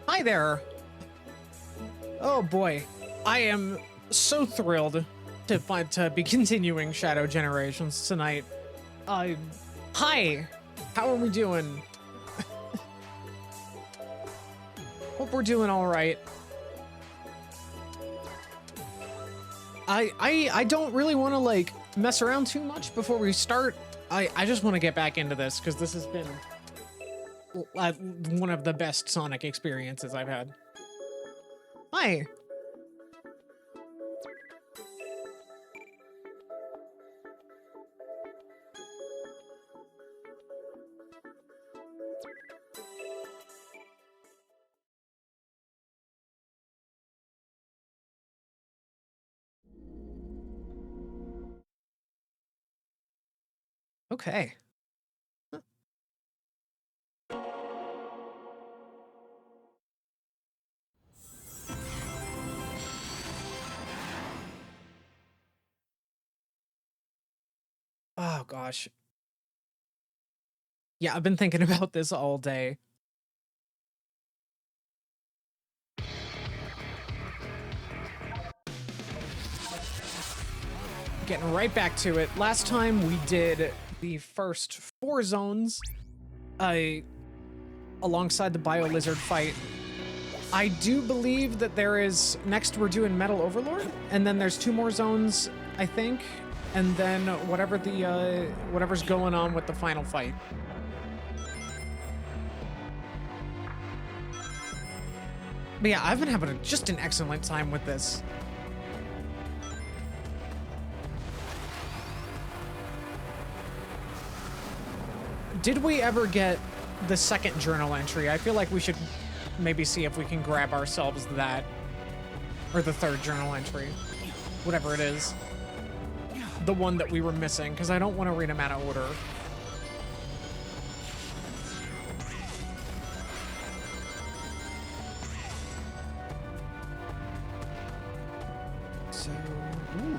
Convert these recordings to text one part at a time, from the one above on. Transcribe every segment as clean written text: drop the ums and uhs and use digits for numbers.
Hi there. Oh boy, I am so thrilled to be continuing Shadow Generations tonight. Hi. How are we doing? Hope we're doing all right. I don't really want to like mess around too much before we start. I just want to get back into this because this has been one of the best Sonic experiences I've had. Hi. Okay. Oh gosh. Yeah, I've been thinking about this all day. Getting right back to it. Last time we did the first 4 zones alongside the Bio Lizard fight. I do believe that there is, next we're doing Metal Overlord, and then there's 2 more zones, I think, and then whatever's going on with the final fight. But yeah, I've been having just an excellent time with this. Did we ever get the second journal entry? I feel like we should maybe see if we can grab ourselves that. Or the third journal entry. Whatever it is. The one that we were missing, because I don't want to read them out of order. So, ooh.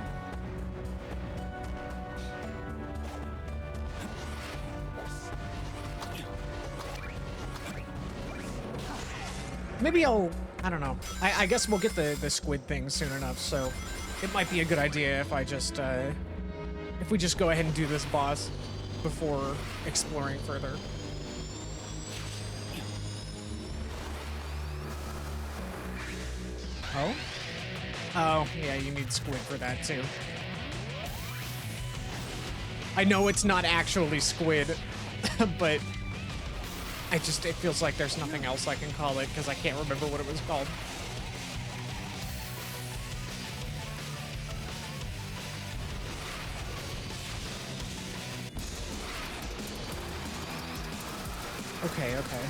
Maybe I don't know. I guess we'll get the squid thing soon enough, so it might be a good idea if I just, if we just go ahead and do this boss before exploring further. Oh? Oh, yeah, you need squid for that too. I know it's not actually squid, but it feels like there's nothing else I can call it because I can't remember what it was called. Okay, okay.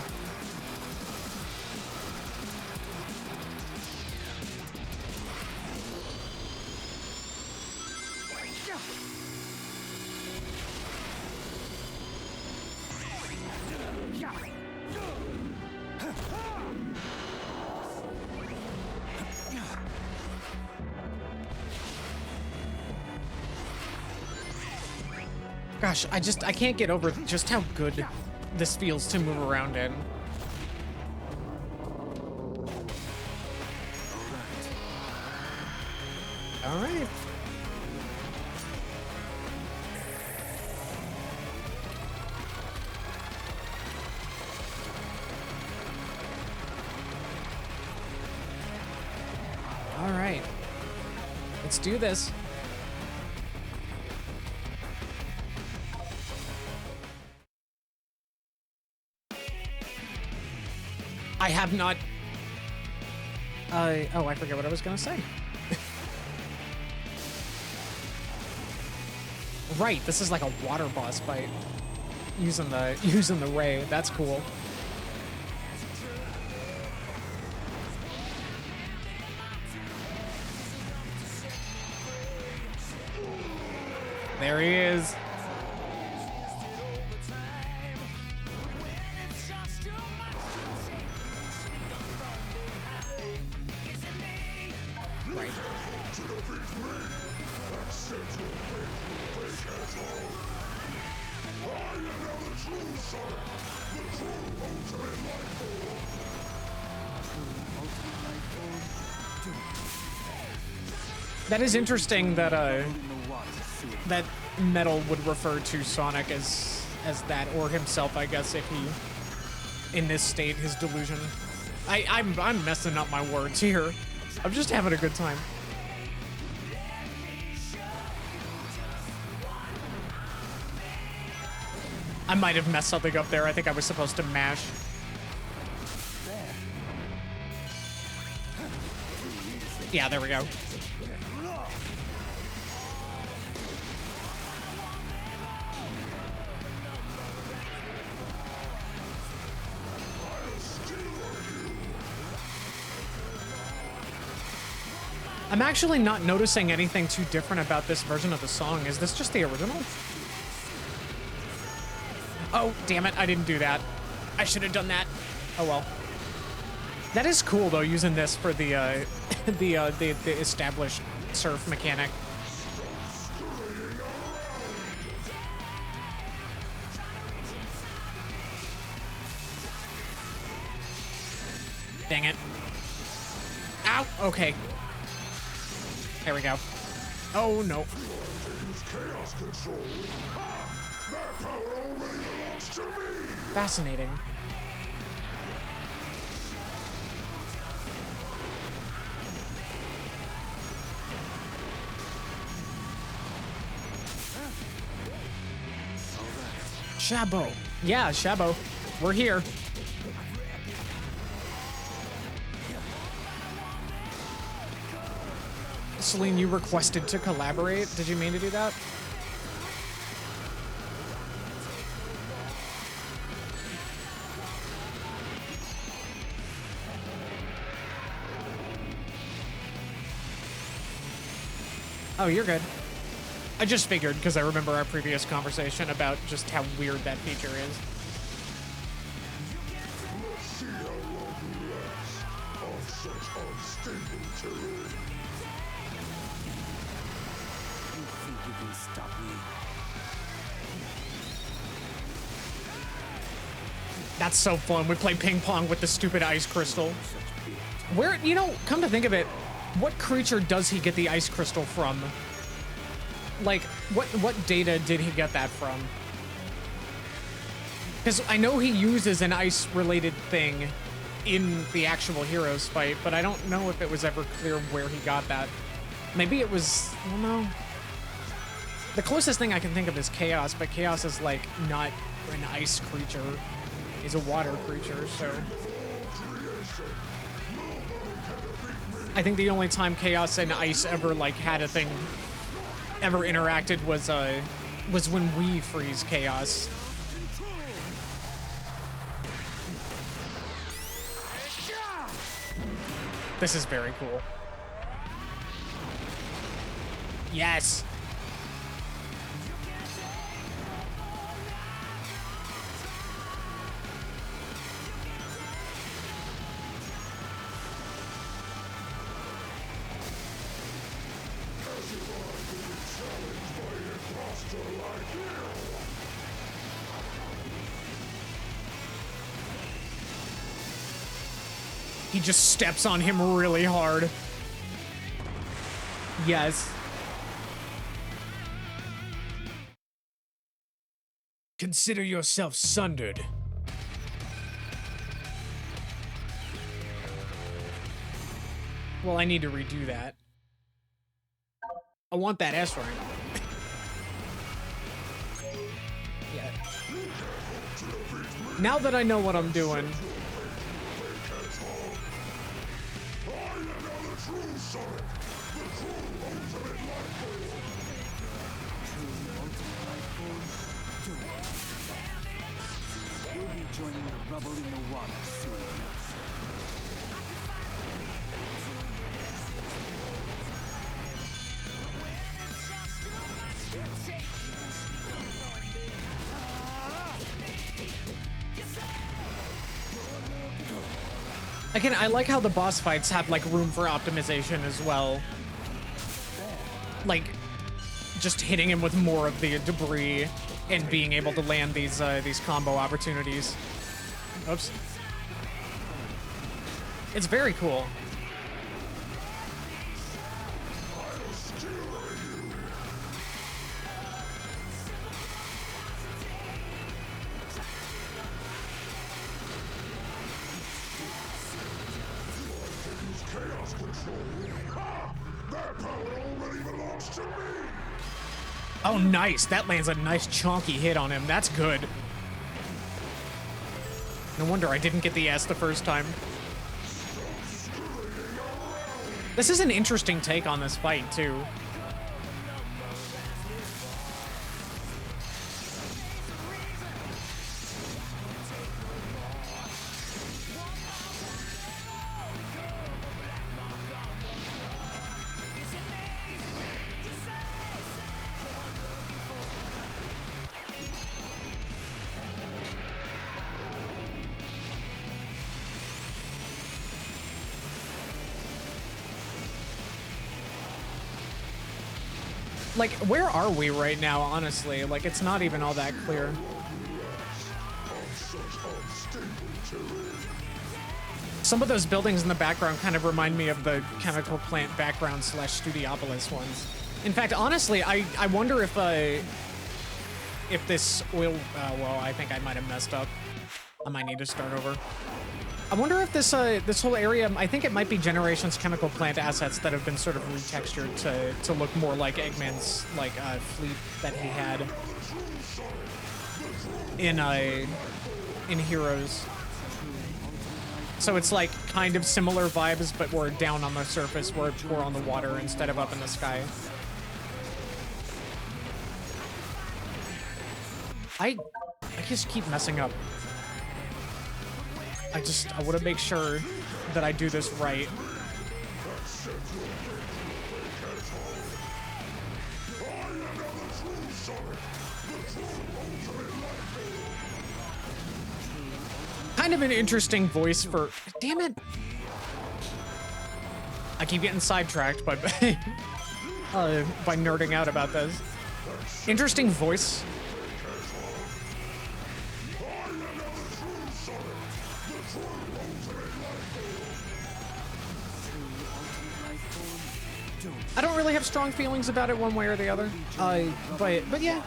Gosh, I can't get over just how good this feels to move around in. All right. All right. Let's do this. I have not... oh, I forget what I was gonna say. Right, this is like a water boss fight. Using the ray. That's cool. There he is. That is interesting that that Metal would refer to Sonic as that, or himself, I guess, if he, in this state, his delusion. I'm messing up my words here. I'm just having a good time. I might have messed something up there. I think I was supposed to mash. Yeah, there we go. I'm actually not noticing anything too different about this version of the song. Is this just the original? Oh, damn it, I didn't do that. I should have done that. Oh well. That is cool though, using this for the the established surf mechanic. Dang it. Ow, okay. There we go. Oh no. Fascinating. Shabo. Yeah, Shabo. We're here. Celine, you requested to collaborate. Did you mean to do that? Oh, you're good. I just figured because I remember our previous conversation about just how weird that feature is. That's so fun. We play ping pong with the stupid ice crystal. Where, you know, come to think of it, what creature does he get the ice crystal from? Like, what data did he get that from? Because I know he uses an ice-related thing in the actual Heroes fight, but I don't know if it was ever clear where he got that. Maybe it was, I don't know. The closest thing I can think of is Chaos, but Chaos is, like, not an ice creature. He's a water creature, so... I think the only time Chaos and Ice ever, like, had a thing... ever interacted was when we freeze Chaos. This is very cool. Yes. He just steps on him really hard. Yes. Consider yourself sundered. Well, I need to redo that. I want that S rank. Yeah. Now that I know what I'm doing. Joining the rubble in the water soon enough. Again, I like how the boss fights have, like, room for optimization as well. Like, just hitting him with more of the debris and being able to land these combo opportunities. Oops. It's very cool. Oh, nice. That lands a nice chonky hit on him. That's good. No wonder I didn't get the S the first time. This is an interesting take on this fight, too. Like, where are we right now, honestly? Like, it's not even all that clear. Some of those buildings in the background kind of remind me of the chemical plant background / Studiopolis ones. In fact, honestly, I wonder if this oil... well, I think I might have messed up. I might need to start over. I wonder if this whole area, I think it might be Generation's chemical plant assets that have been sort of retextured to look more like Eggman's fleet that he had in Heroes. So it's like kind of similar vibes, but we're down on the surface, we're on the water instead of up in the sky. I just keep messing up. I want to make sure that I do this right. Kind of an interesting voice for... Damn it! I keep getting sidetracked by nerding out about this. Interesting voice. I don't really have strong feelings about it one way or the other. But yeah.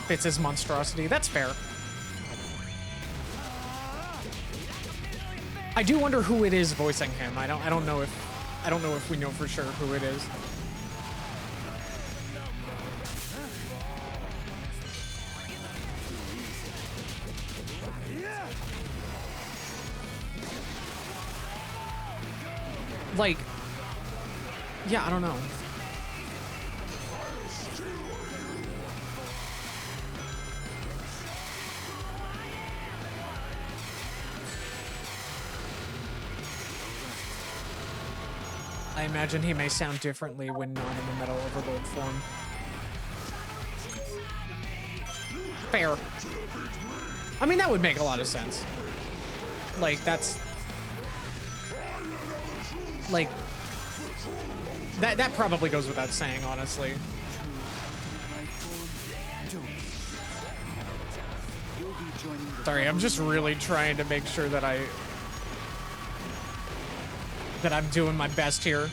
Fits his monstrosity. That's fair. I do wonder who it is voicing him. I don't know if we know for sure who it is. Like, yeah, I don't know. I imagine he may sound differently when not in the Metal Overload form. Fair. I mean, that would make a lot of sense. Like, that's... Like, that probably goes without saying, honestly. Sorry, I'm just really trying to make sure that I'm doing my best here.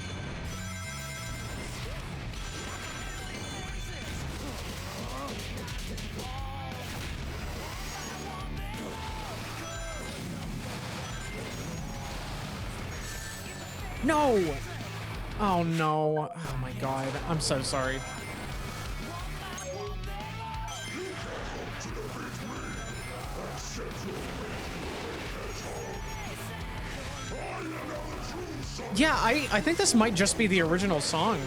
No! Oh no. Oh my god. I'm so sorry. Yeah, I think this might just be the original song.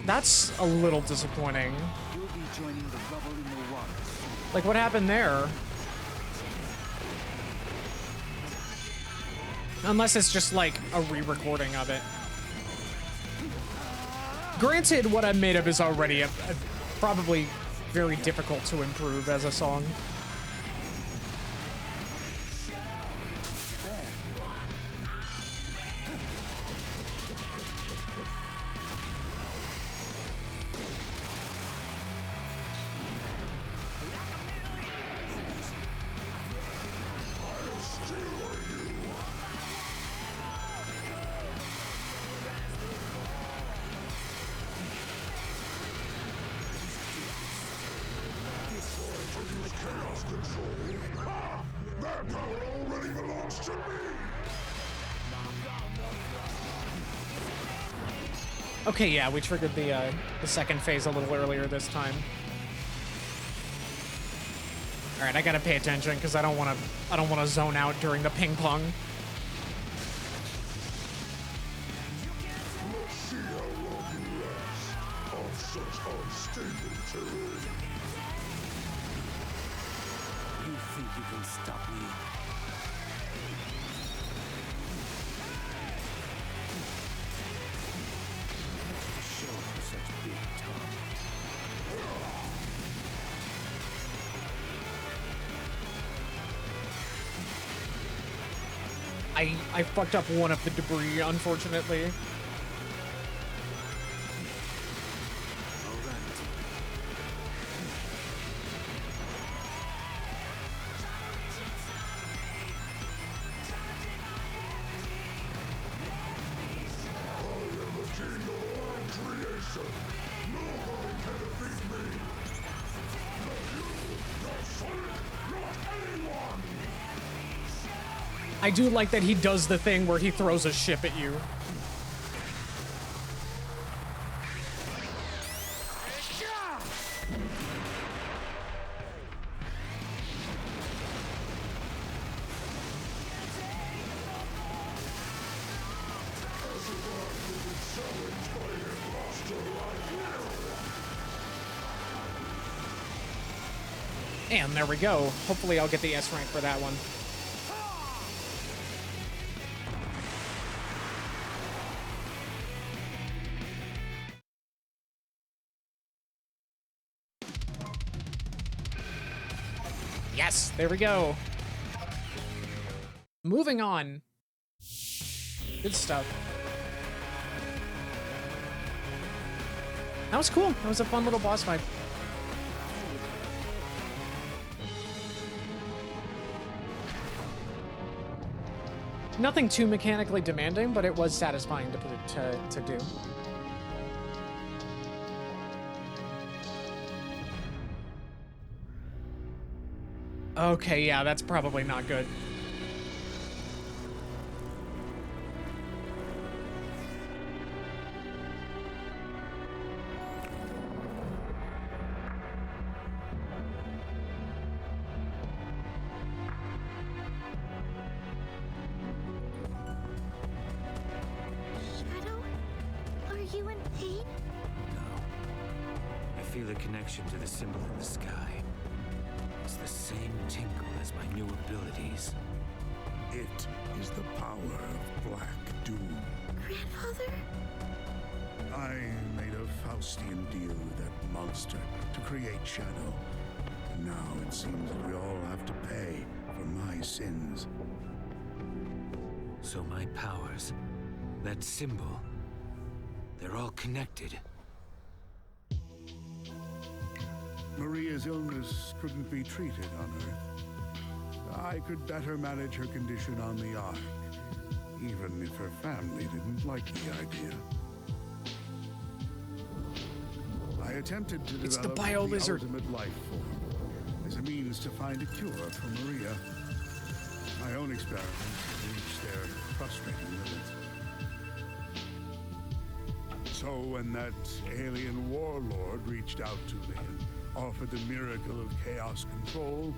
That's a little disappointing. Like, what happened there? Unless it's just like a re-recording of it. Granted, what I made of is already probably very difficult to improve as a song. Okay, yeah, we triggered the second phase a little earlier this time. All right, I gotta pay attention because I don't want to zone out during the ping pong. Let's see how long you last on such unstable terrain. You think you can stop me? Show him such big tongue. I fucked up one of the debris, unfortunately. All right. I am the king of all creation. Nobody can defeat me. Not you, not Sonic, not anyone. I do like that he does the thing where he throws a ship at you. And there we go. Hopefully I'll get the S rank for that one. Yes, there we go. Moving on. Good stuff. That was cool. That was a fun little boss fight. Nothing too mechanically demanding, but it was satisfying to do. Okay, yeah, that's probably not good. Shadow? Are you in pain? No. I feel a connection to the symbol in the sky. It's the same tingle as my new abilities. It is the power of Black Doom. Grandfather? I made a Faustian deal with that monster to create Shadow. And now it seems that we all have to pay for my sins. So my powers, that symbol, they're all connected. Maria's illness couldn't be treated on Earth. I could better manage her condition on the Ark, even if her family didn't like the idea. I attempted to It's the develop bio lizard. ultimate life form as a means to find a cure for Maria. My own experiments have reached their frustrating limits. So when that alien warlord reached out to me and offered the miracle of chaos control,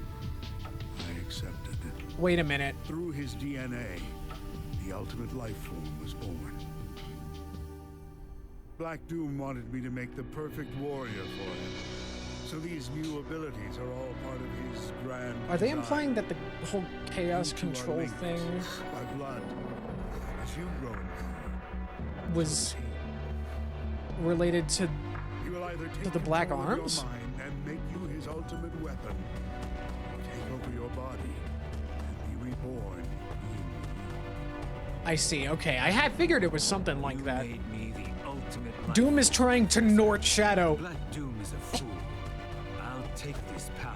I accepted it. Wait a minute. Through his DNA, the ultimate life form was born. Black Doom wanted me to make the perfect warrior for him. So these new abilities are all part of his grand Are they design. implying that the whole chaos You two are control linked thing by blood. As you grow in power, was related to... he will either take the Black control of your Arms? mind and make you his ultimate weapon, or take over your body and be reborn in you. I see, okay. I had figured it was something like You that. made me the ultimate life. Doom is trying to Nort Shadow. Black Doom is a fool. I'll take this power.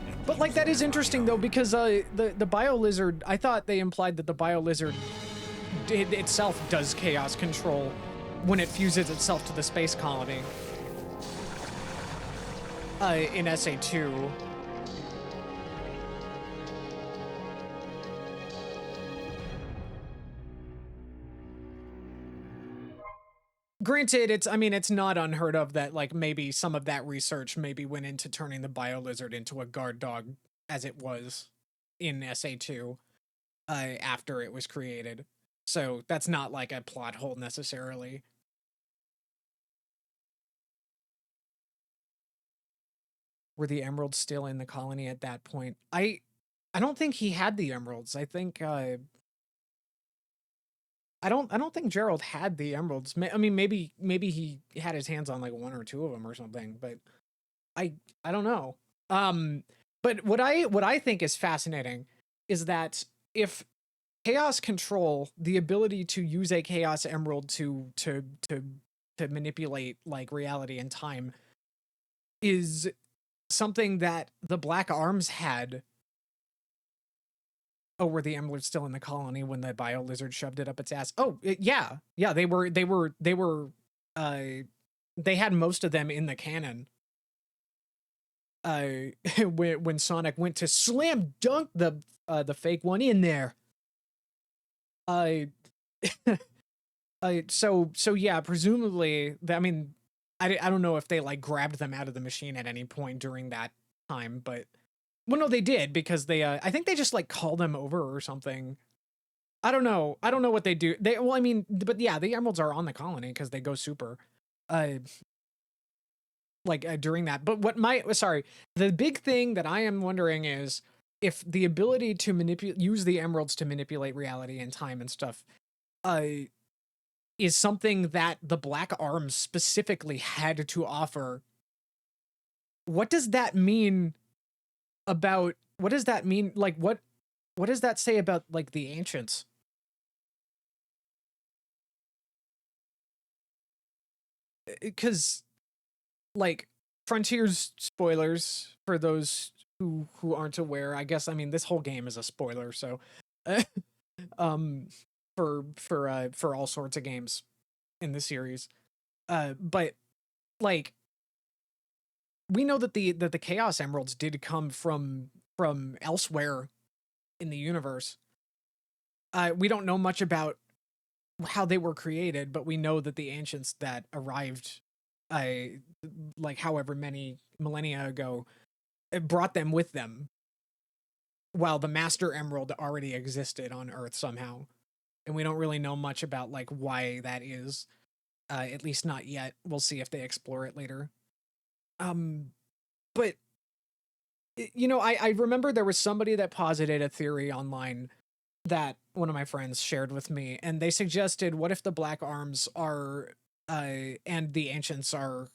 And But like use that it is as my interesting own. though, because the bio lizard, I thought they implied that the bio lizard itself does chaos control when it fuses itself to the space colony. In SA2. Granted, it's not unheard of that, like, maybe some of that research maybe went into turning the Bio-Lizard into a guard dog, as it was in SA2, after it was created. So that's not like a plot hole necessarily. Were the emeralds still in the colony at that point? I don't think he had the emeralds. I think I don't think Gerald had the emeralds. I mean, maybe he had his hands on like one or two of them or something, but I don't know. But what I think is fascinating is that if Chaos Control, the ability to use a Chaos Emerald to manipulate like reality and time, is something that the Black Arms had. Oh, were the emeralds still in the colony when the Bio-Lizard shoved it up its ass? Oh, yeah. They had most of them in the canon. When Sonic went to slam dunk the fake one in there. So yeah, presumably, I don't know if they like grabbed them out of the machine at any point during that time, but well, no, they did, because they I think they just like called them over or something. I don't know what they do. But yeah, the emeralds are on the colony because they go super during that. But the big thing that I am wondering is if the ability to use the emeralds to manipulate reality and time and stuff is something that the Black Arms specifically had to offer. What does that mean about, what does that mean? Like, what does that say about like the ancients? Because like Frontiers spoilers for those who aren't aware, I guess, this whole game is a spoiler, so for all sorts of games in the series. But like, we know that the Chaos Emeralds did come from elsewhere in the universe. We don't know much about how they were created, but we know that the ancients that arrived like however many millennia ago brought them with them, while the Master Emerald already existed on Earth somehow. And we don't really know much about like why that is, at least not yet. We'll see if they explore it later. But I remember there was somebody that posited a theory online that one of my friends shared with me, and they suggested, what if the Black Arms are and the ancients are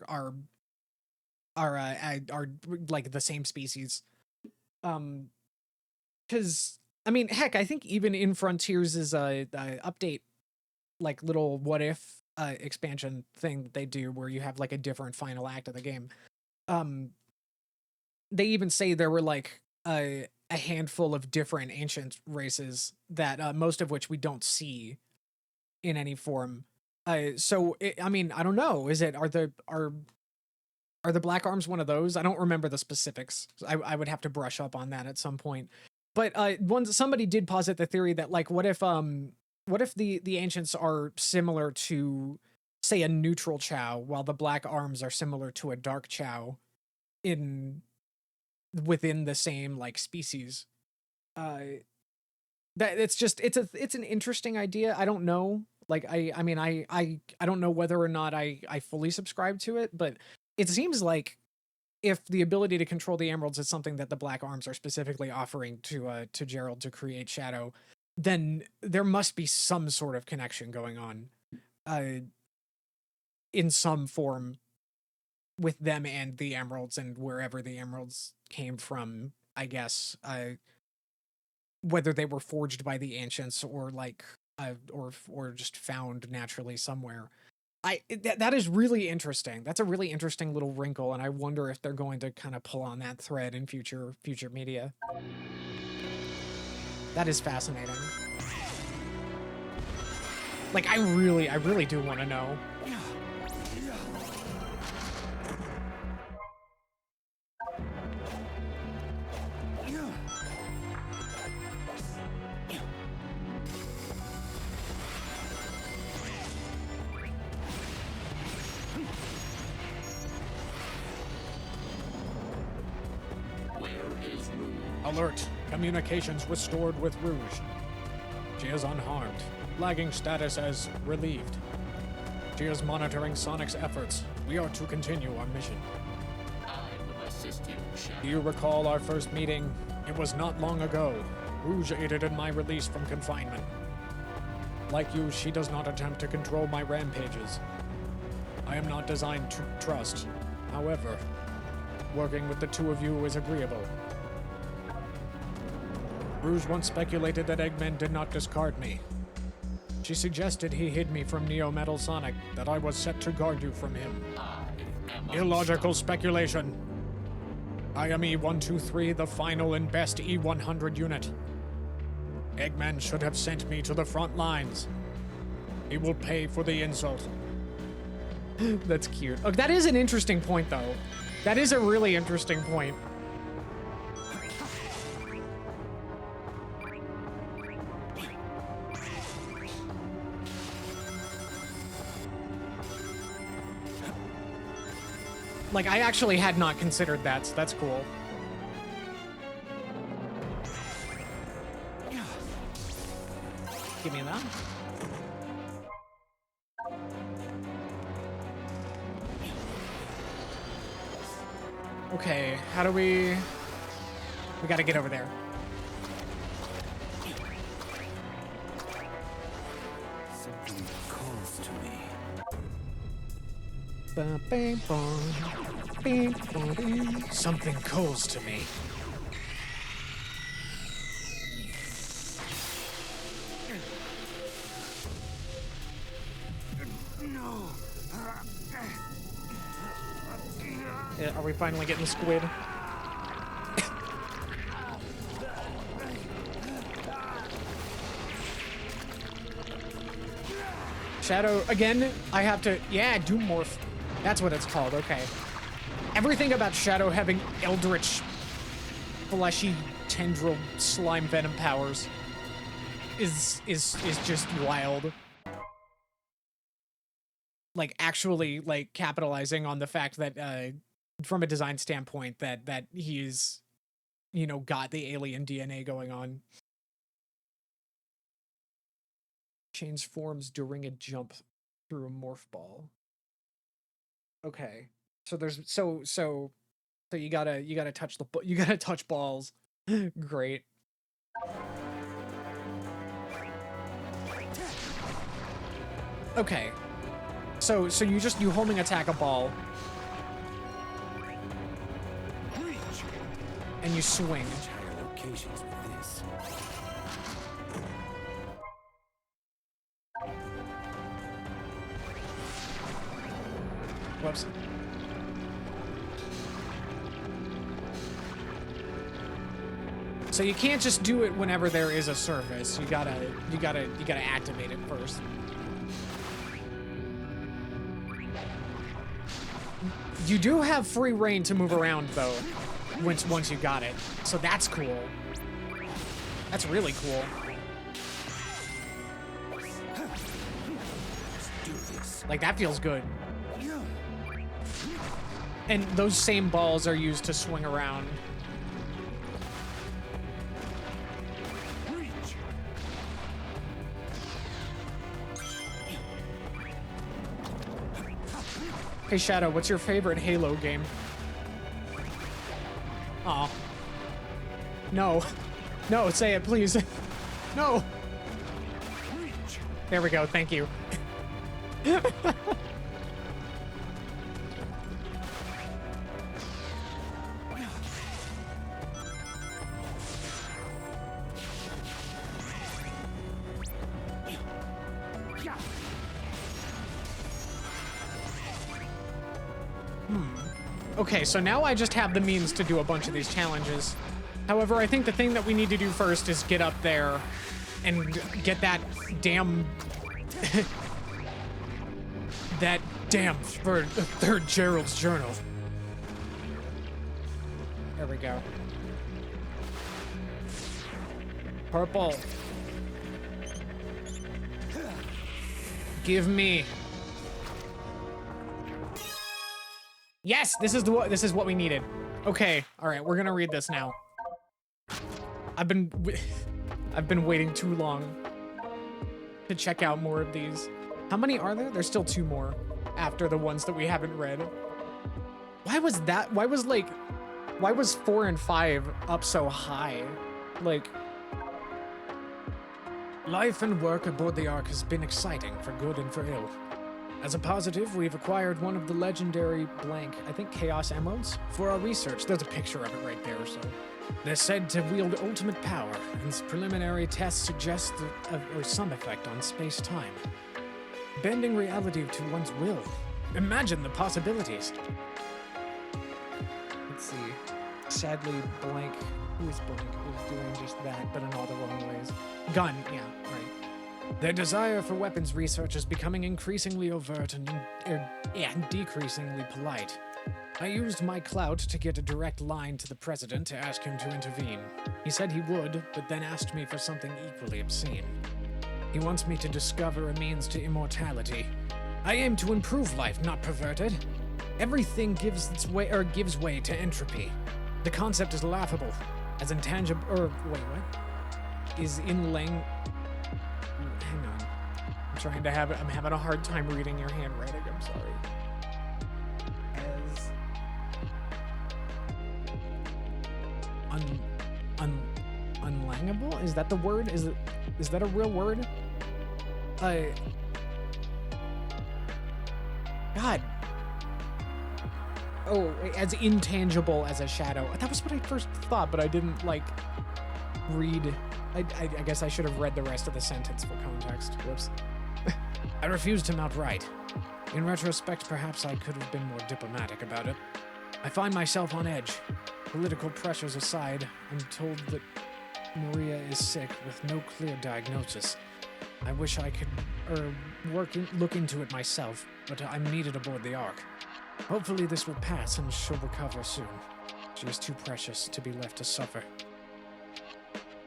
like the same species? Because heck, I think even in Frontiers is a update, like little what if expansion thing that they do, where you have like a different final act of the game. They even say there were like a handful of different ancient races that most of which we don't see in any form. I don't know. Are the Black Arms one of those? I don't remember the specifics. I would have to brush up on that at some point. But somebody did posit the theory that like, what if the ancients are similar to, say, a neutral Chow, while the Black Arms are similar to a dark Chow within the same like species. That it's an interesting idea. I don't know. Like I don't know whether or not I fully subscribe to it, but it seems like if the ability to control the emeralds is something that the Black Arms are specifically offering to Gerald to create Shadow, then there must be some sort of connection going on in some form with them and the emeralds, and wherever the emeralds came from, I guess, whether they were forged by the ancients or like or just found naturally somewhere. That is really interesting. That's a really interesting little wrinkle, and I wonder if they're going to kind of pull on that thread in future media. That is fascinating. Like, I really do want to know. Alert. Communications restored with Rouge. She is unharmed. Lagging status as relieved. She is monitoring Sonic's efforts. We are to continue our mission. I will assist you, Shadow. Do you recall our first meeting? It was not long ago. Rouge aided in my release from confinement. Like you, she does not attempt to control my rampages. I am not designed to trust. However, working with the two of you is agreeable. Rouge once speculated that Eggman did not discard me. She suggested he hid me from Neo Metal Sonic, that I was set to guard you from him. I am Illogical speculation. I am E123, the final and best E100 unit. Eggman should have sent me to the front lines. He will pay for the insult. That's cute. Oh, that is an interesting point, though. That is a really interesting point. Like, I actually had not considered that, so that's cool. Give me that. Okay, how do we gotta get over there. Something calls to me. Something calls to me. Yeah, are we finally getting the squid? Shadow, again, I have to, yeah, do morph. That's what it's called, okay. Everything about Shadow having eldritch, fleshy, tendril, slime venom powers is just wild. Like, actually, like, capitalizing on the fact that, from a design standpoint, that he's, you know, got the alien DNA going on. Change forms during a jump through a morph ball. Okay, so there's so you gotta touch touch balls. Great. Okay, so you homing attack a ball. And you swing. Higher locations with this. Whoops. So you can't just do it whenever there is a surface. You gotta activate it first. You do have free reign to move around though, once you got it. So that's cool. That's really cool. Like, that feels good. And those same balls are used to swing around. Hey Shadow, what's your favorite Halo game? Aw. No. No, say it, please. No. There we go, thank you. Okay, so now I just have the means to do a bunch of these challenges. However, I think the thing that we need to do first is get up there and get that damn... that damn third Gerald's journal. There we go. Purple. Give me... Yes, this is what we needed. Okay, all right, we're gonna read this now. I've been waiting too long to check out more of these. How many are there? There's still 2 more after the ones that we haven't read. Why was that? Why was 4 and 5 up so high? Like, life and work aboard the Ark has been exciting for good and for ill. As a positive, we've acquired one of the legendary blank, I think Chaos Emeralds, for our research. There's a picture of it right there, so. They're said to wield ultimate power, and preliminary tests suggest some effect on space-time. Bending reality to one's will. Imagine the possibilities. Let's see. Sadly, blank. Who is blank? Is doing just that, but in all the wrong ways. Gun, yeah, right. Their desire for weapons research is becoming increasingly overt and decreasingly polite. I used my clout to get a direct line to the president to ask him to intervene. He said he would, but then asked me for something equally obscene. He wants me to discover a means to immortality. I aim to improve life, not pervert it. Everything gives way to entropy. The concept is laughable, as intangible. Wait, what? Is in lang. Hang on. I'm having a hard time reading your handwriting. I'm sorry. Unlangable? Is that the word? Is that a real word? God. Oh, as intangible as a shadow. That was what I first thought, but I didn't, like, read. I guess I should have read the rest of the sentence for context. Whoops. I refused him outright. In retrospect, perhaps I could have been more diplomatic about it. I find myself on edge. Political pressures aside, I'm told that Maria is sick with no clear diagnosis. I wish I could look into it myself, but I'm needed aboard the Ark. Hopefully this will pass and she'll recover soon. She is too precious to be left to suffer.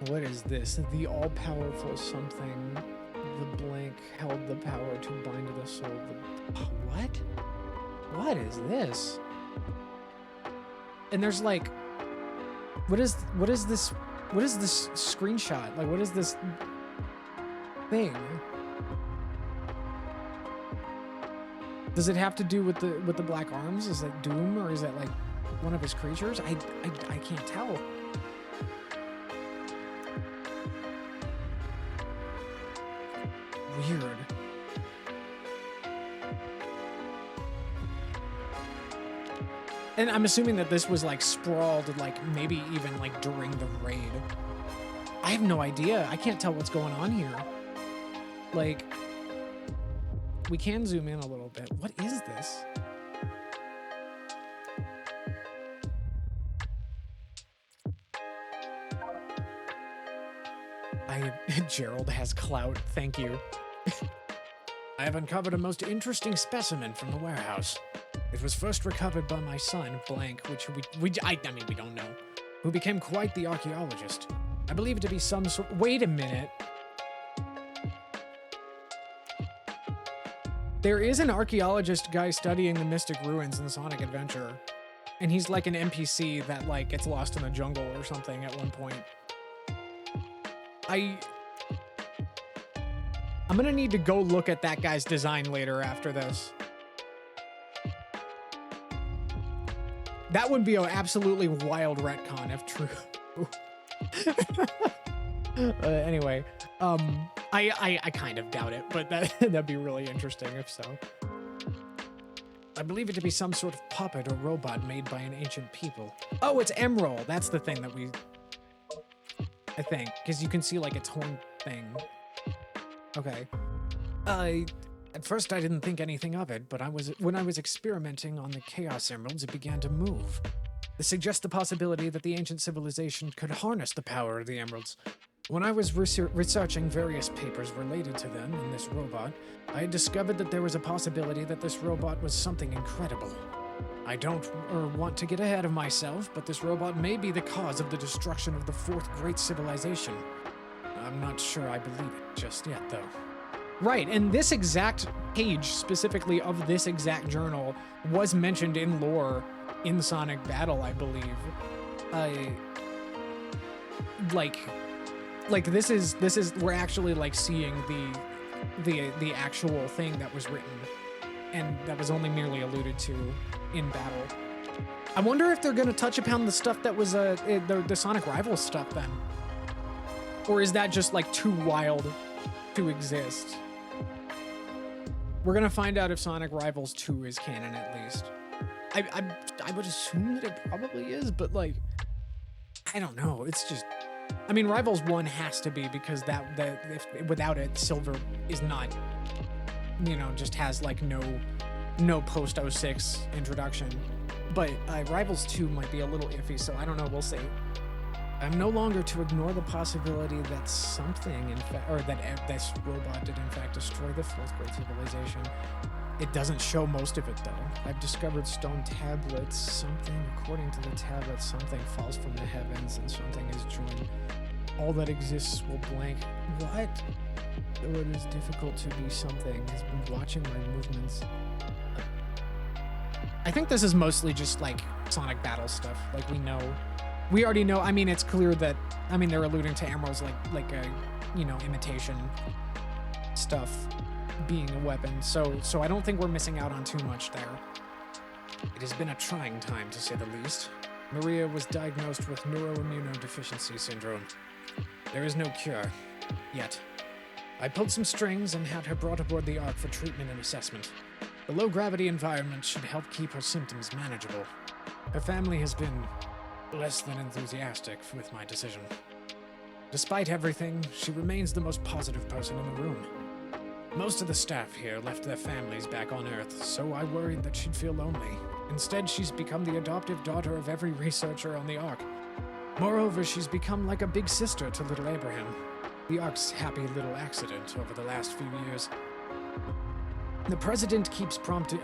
What is this? The all-powerful something. The blank held the power to bind to the soul. What? What is this? And there's like, what is this screenshot? Like, what is this thing? Does it have to do with the black arms? Is that Doom, or is that like one of his creatures? I can't tell. Weird. And I'm assuming that this was like sprawled, like maybe even like during the raid. I have no idea. I can't tell what's going on here. Like, we can zoom in a little bit. What is this? Gerald has clout. Thank you. I have uncovered a most interesting specimen from the warehouse. It was first recovered by my son, Blank, which we don't know, who became quite the archaeologist. I believe it to be some sort. Wait a minute. There is an archaeologist guy studying the Mystic Ruins in Sonic Adventure, and he's like an NPC that like gets lost in the jungle or something at one point. I'm gonna need to go look at that guy's design later after this. That would be an absolutely wild retcon if true. Anyway, I kind of doubt it, but that'd be really interesting if so. I believe it to be some sort of puppet or robot made by an ancient people. Oh, it's Emerald. That's the thing that I think, because you can see like its horn thing. Okay. At first I didn't think anything of it, but when I was experimenting on the Chaos Emeralds, it began to move. This suggests the possibility that the ancient civilization could harness the power of the emeralds. When I was researching various papers related to them and this robot, I had discovered that there was a possibility that this robot was something incredible. I don't want to get ahead of myself, but this robot may be the cause of the destruction of the fourth great civilization. I'm not sure I believe it just yet, though. Right, and this exact page, specifically of this exact journal, was mentioned in lore in Sonic Battle, I believe. like this is we're actually like seeing the actual thing that was written and that was only merely alluded to in battle. I wonder if they're gonna touch upon the stuff that was the Sonic Rivals stuff then, or is that just like too wild to exist? We're gonna find out if Sonic Rivals 2 is canon at least. I would assume that it probably is, but like, I don't know. It's just, I mean, Rivals 1 has to be because if without it, Silver is not, you know, just has like no post 06 introduction. But Rivals 2 might be a little iffy, so I don't know. We'll see. I'm no longer to ignore the possibility that something, in fact, or that this robot did in fact destroy the fourth grade civilization. It doesn't show most of it though. I've discovered stone tablets. Something, according to the tablets, something falls from the heavens and something is joined. All that exists will blank. What? Though it is difficult to be something, has been watching my movements. I think this is mostly just like Sonic battle stuff. Like we already know. I mean, it's clear that, I mean, they're alluding to Emerald's like a, you know, imitation stuff being a weapon. So I don't think we're missing out on too much there. It has been a trying time, to say the least. Maria was diagnosed with neuroimmunodeficiency syndrome. There is no cure yet. I pulled some strings and had her brought aboard the Ark for treatment and assessment. The low-gravity environment should help keep her symptoms manageable. Her family has been less than enthusiastic with my decision. Despite everything, she remains the most positive person in the room. Most of the staff here left their families back on Earth, so I worried that she'd feel lonely. Instead, she's become the adoptive daughter of every researcher on the Ark. Moreover, she's become like a big sister to little Abraham, the Ark's happy little accident over the last few years. The president keeps prompting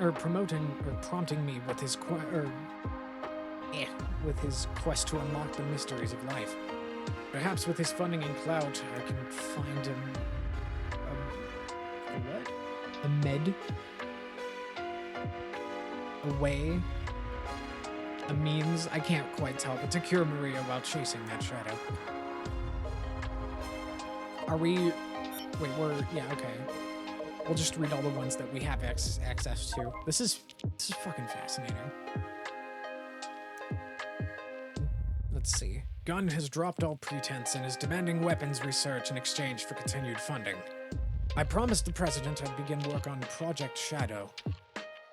me with his quest to unlock the mysteries of life. Perhaps with his funding and clout, I can find him a way, a means, I can't quite tell, but to cure Maria while chasing that shadow. Are we, wait, yeah, okay. We'll just read all the ones that we have access to. This is fucking fascinating. Let's see. Gunn has dropped all pretense and is demanding weapons research in exchange for continued funding. I promised the president I'd begin work on Project Shadow,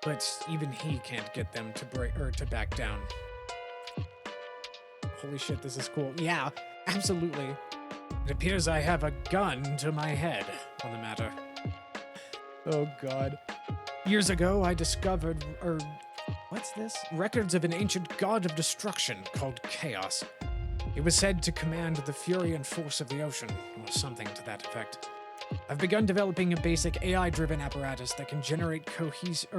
but even he can't get them to back down. Holy shit, this is cool. Yeah, absolutely. It appears I have a gun to my head on the matter. Oh god. Years ago, I discovered, what's this? Records of an ancient god of destruction called Chaos. It was said to command the fury and force of the ocean, or something to that effect. I've begun developing a basic AI-driven apparatus that can generate cohesion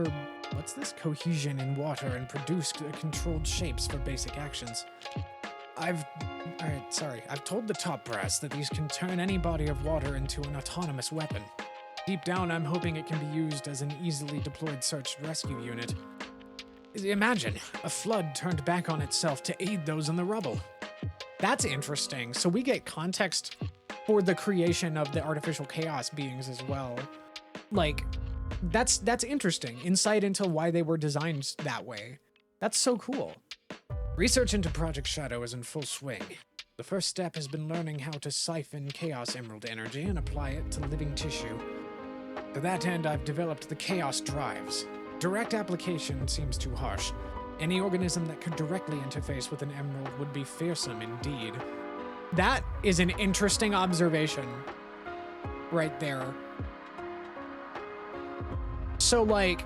in water and produce controlled shapes for basic actions. I've told the top brass that these can turn any body of water into an autonomous weapon. Deep down, I'm hoping it can be used as an easily deployed search and rescue unit. Imagine, a flood turned back on itself to aid those in the rubble. That's interesting. So we get context for the creation of the artificial chaos beings as well. Like, that's interesting. Insight into why they were designed that way. That's so cool. Research into Project Shadow is in full swing. The first step has been learning how to siphon Chaos Emerald energy and apply it to living tissue. To that end, I've developed the Chaos Drives. Direct application seems too harsh. Any organism that could directly interface with an emerald would be fearsome indeed. That is an interesting observation right there. So, like,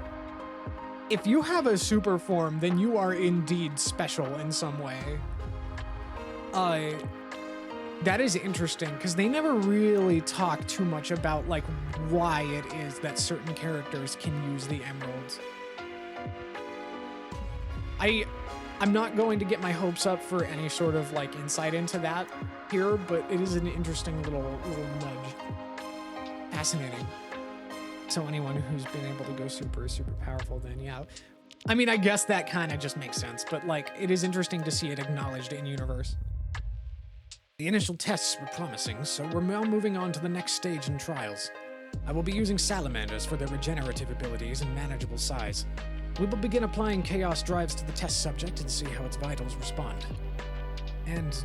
if you have a super form, then you are indeed special in some way. That is interesting, because they never really talk too much about, like, why it is that certain characters can use the emeralds. I'm not going to get my hopes up for any sort of, like, insight into that here, but it is an interesting little nudge. Fascinating. So anyone who's been able to go super powerful, then yeah. I mean, I guess that kind of just makes sense, but, like, it is interesting to see it acknowledged in universe. The initial tests were promising, so we're now moving on to the next stage in trials. I will be using salamanders for their regenerative abilities and manageable size. We will begin applying chaos drives to the test subject and see how its vitals respond. And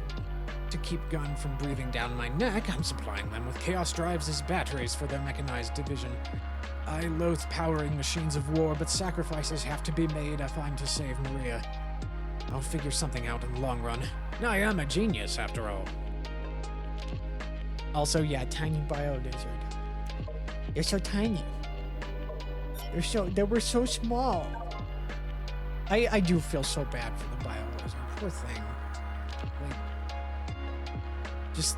to keep Gun from breathing down my neck, I'm supplying them with chaos drives as batteries for their mechanized division. I loathe powering machines of war, but sacrifices have to be made if I'm to save Maria. I'll figure something out in the long run. I am a genius, after all. Also, yeah, tiny bio lizard. They're so tiny. They were so small. I do feel so bad for the bio lizard. Poor thing. Like, just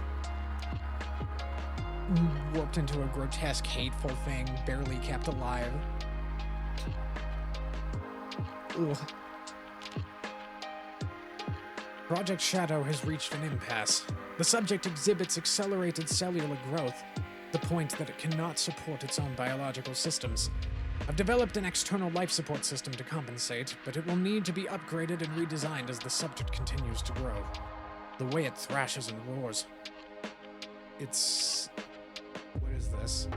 warped into a grotesque, hateful thing, barely kept alive. Ugh. Project Shadow has reached an impasse. The subject exhibits accelerated cellular growth, the point that it cannot support its own biological systems. I've developed an external life support system to compensate, but it will need to be upgraded and redesigned as the subject continues to grow. The way it thrashes and roars. It's... What is this?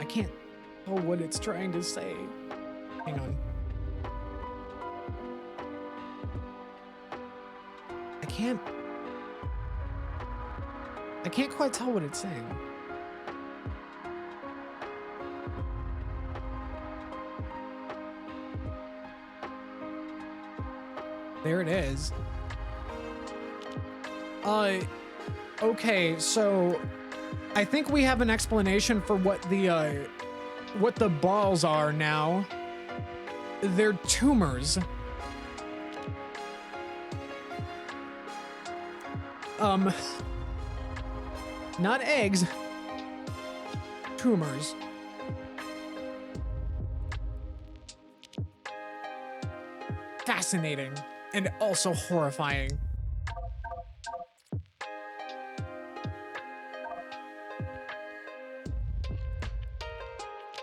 I can't tell what it's trying to say. Hang on. I can't quite tell what it's saying. There it is. Okay, so I think we have an explanation for what the balls are now. They're tumors. Not eggs. Tumors. Fascinating and also horrifying.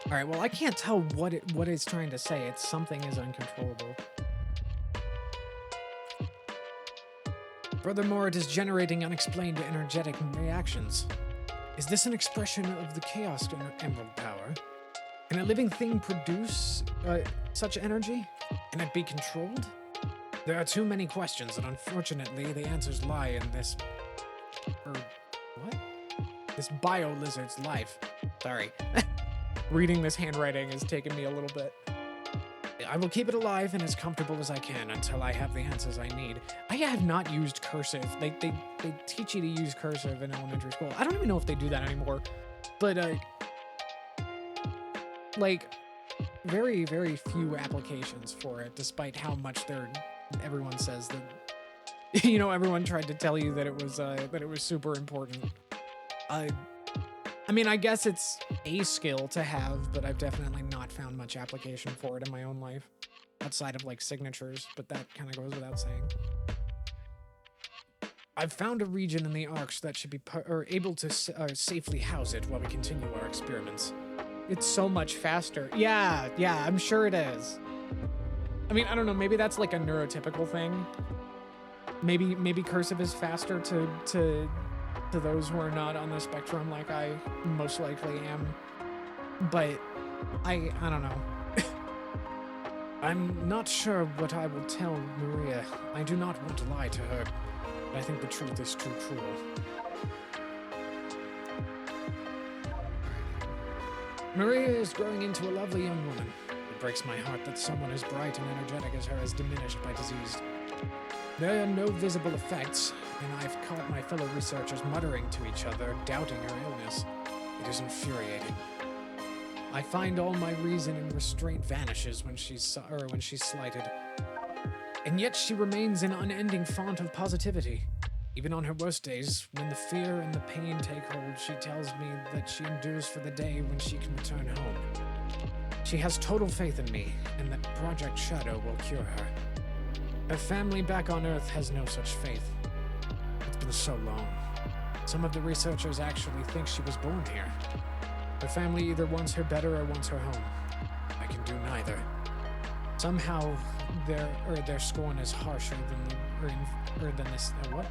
All right, well, I can't tell what it's trying to say. It's something is uncontrollable. Furthermore, it is generating unexplained energetic reactions. Is this an expression of the Chaos Emerald power? Can a living thing produce such energy? Can it be controlled? There are too many questions, and unfortunately, the answers lie in this... what? This bio-lizard's life. Sorry. Reading this handwriting has taken me a little bit. I will keep it alive and as comfortable as I can until I have the answers I need. I have not used cursive. They teach you to use cursive in elementary school. I don't even know if they do that anymore. But, like, very, very few applications for it, despite how much everyone says that, you know, everyone tried to tell you that it was super important. I mean, I guess it's a skill to have, but I've definitely not found much application for it in my own life, outside of, like, signatures, but that kind of goes without saying. I've found a region in the arcs that should be able to safely house it while we continue our experiments. It's so much faster. Yeah, I'm sure it is. I mean, I don't know, maybe that's, like, a neurotypical thing. Maybe cursive is faster to those who are not on the spectrum like I most likely am. But I don't know. I'm not sure what I will tell Maria. I do not want to lie to her, but I think the truth is too cruel. Maria is growing into a lovely young woman. It breaks my heart that someone as bright and energetic as her is diminished by disease. There are no visible effects, and I've caught my fellow researchers muttering to each other, doubting her illness. It is infuriating. I find all my reason and restraint vanishes when she's slighted. And yet she remains an unending font of positivity. Even on her worst days, when the fear and the pain take hold, she tells me that she endures for the day when she can return home. She has total faith in me, and that Project Shadow will cure her. Her family back on Earth has no such faith. It's been so long. Some of the researchers actually think she was born here. Her family either wants her better or wants her home. I can do neither. Somehow, their scorn is harsher than this. What?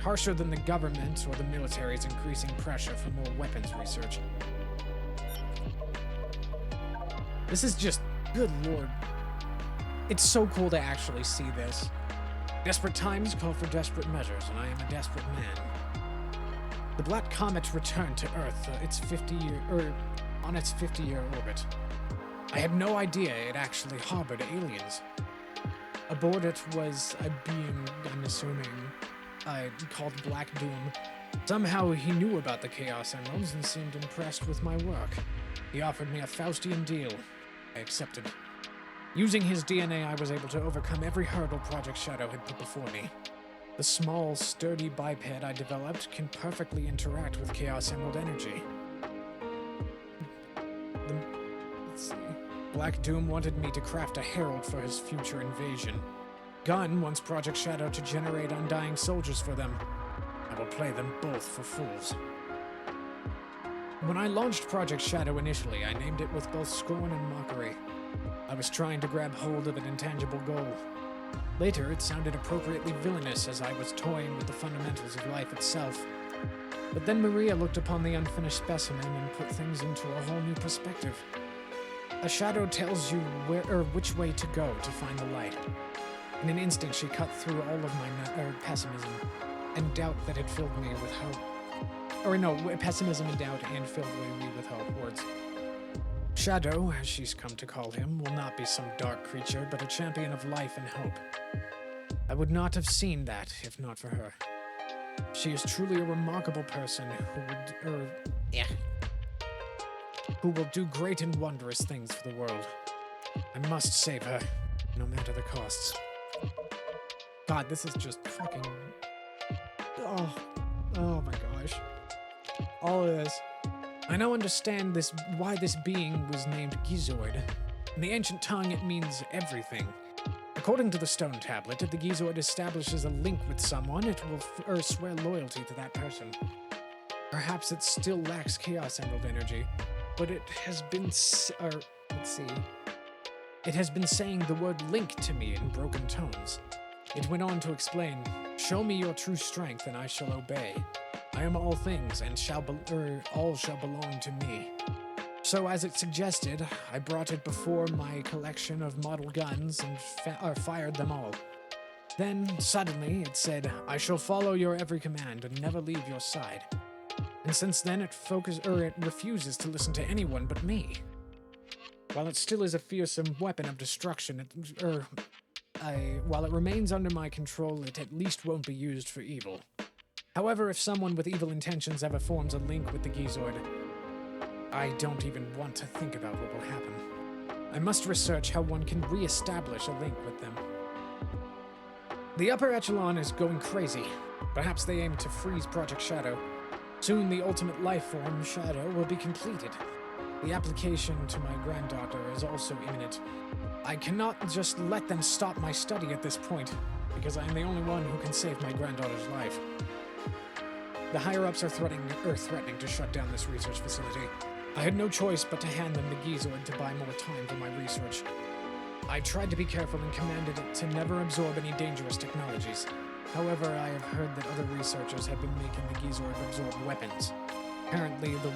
harsher than the government or the military's increasing pressure for more weapons research. This is just, good lord. It's so cool to actually see this. Desperate times call for desperate measures, and I am a desperate man. The Black Comet returned to Earth on its 50-year orbit. I had no idea it actually harbored aliens. Aboard it was a being, I'm assuming, called Black Doom. Somehow he knew about the Chaos Emeralds and seemed impressed with my work. He offered me a Faustian deal. I accepted. Using his DNA, I was able to overcome every hurdle Project Shadow had put before me. The small, sturdy biped I developed can perfectly interact with Chaos Emerald energy. Let's see. Black Doom wanted me to craft a herald for his future invasion. Gunn wants Project Shadow to generate undying soldiers for them. I will play them both for fools. When I launched Project Shadow initially, I named it with both scorn and mockery. I was trying to grab hold of an intangible goal. Later, it sounded appropriately villainous as I was toying with the fundamentals of life itself. But then Maria looked upon the unfinished specimen and put things into a whole new perspective. A shadow tells you which way to go to find the light. In an instant, she cut through all of my pessimism and doubt that had filled me with hope. Pessimism and doubt and filled me with hope. Words. Shadow, as she's come to call him, will not be some dark creature, but a champion of life and hope. I would not have seen that if not for her. She is truly a remarkable person who will do great and wondrous things for the world. I must save her, no matter the costs. God, this is just fucking... Oh my gosh. All of this. I now understand why this being was named Gizoid. In the ancient tongue, it means everything. According to the stone tablet, if the Gizoid establishes a link with someone, it will swear loyalty to that person. Perhaps it still lacks Chaos Emerald energy, but it has been It has been saying the word link to me in broken tones. It went on to explain, "Show me your true strength and I shall obey. I am all things and all shall belong to me." So as it suggested, I brought it before my collection of model guns and fired them all. Then, suddenly, it said, "I shall follow your every command and never leave your side." And since then, it refuses to listen to anyone but me. While it still is a fearsome weapon of destruction, while it remains under my control, it at least won't be used for evil. However, if someone with evil intentions ever forms a link with the Gizoid, I don't even want to think about what will happen. I must research how one can re-establish a link with them. The upper echelon is going crazy. Perhaps they aim to freeze Project Shadow. Soon the ultimate life form, Shadow, will be completed. The application to my granddaughter is also imminent. I cannot just let them stop my study at this point, because I am the only one who can save my granddaughter's life. The higher-ups are threatening to shut down this research facility. I had no choice but to hand them the Gizoid to buy more time for my research. I tried to be careful and commanded it to never absorb any dangerous technologies. However, I have heard that other researchers have been making the Gizoid absorb weapons. Apparently, the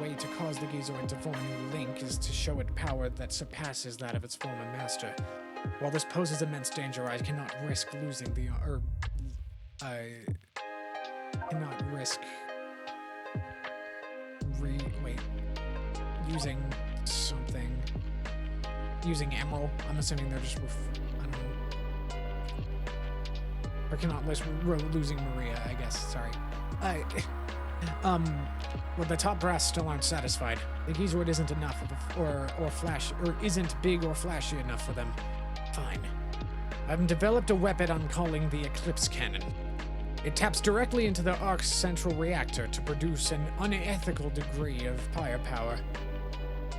way to cause the Gizoid to form a new link is to show it power that surpasses that of its former master. While this poses immense danger, I cannot risk losing the... using something. Using Emerald. I'm assuming they're just... I don't know. Or cannot risk losing Maria, I guess. Sorry. Well, the top brass still aren't satisfied. The Gizoid isn't enough isn't big or flashy enough for them. Fine. I've developed a weapon I'm calling the Eclipse Cannon. It taps directly into the Ark's central reactor to produce an unethical degree of firepower.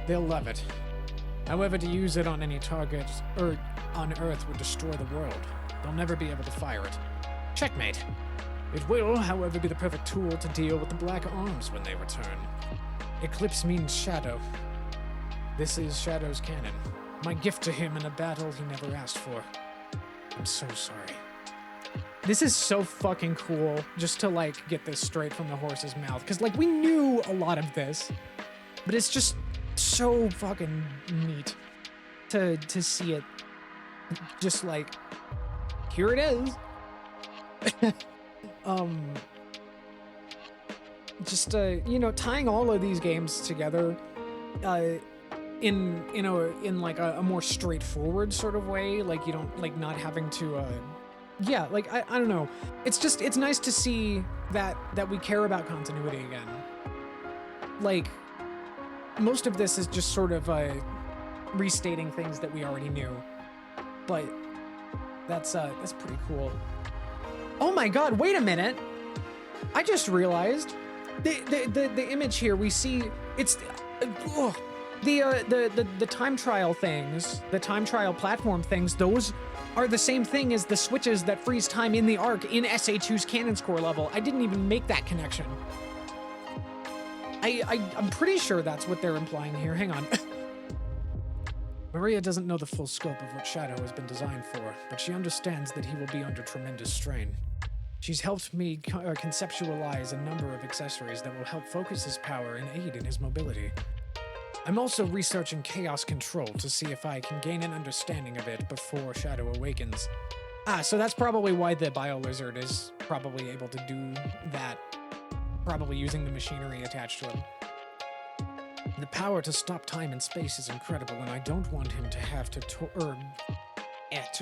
They'll love it. However, to use it on any target on Earth would destroy the world. They'll never be able to fire it. Checkmate. It will, however, be the perfect tool to deal with the Black Arms when they return. Eclipse means shadow. This is Shadow's cannon. My gift to him in a battle he never asked for. I'm so sorry. This is so fucking cool just to like get this straight from the horse's mouth. Because like we knew a lot of this, but it's just so fucking neat to see it just like, here it is. You know, tying all of these games together in like a more straightforward sort of way, like you don't like not having to yeah, like I don't know, it's nice to see that we care about continuity again. Like most of this is just sort of restating things that we already knew, but that's pretty cool. Oh my god, wait a minute, I just realized the image here we see, it's the time trial things, the time trial platform things, those are the same thing as the switches that freeze time in the Ark in SA2's Cannon's Core level. I didn't even make that connection. I'm pretty sure that's what they're implying here. Hang on. Maria doesn't know the full scope of what Shadow has been designed for, but she understands that he will be under tremendous strain. She's helped me conceptualize a number of accessories that will help focus his power and aid in his mobility. I'm also researching chaos control to see if I can gain an understanding of it before Shadow awakens. So that's probably why the Bio-Lizard is probably able to do that, probably using the machinery attached to him. The power to stop time and space is incredible, and I don't want him to have to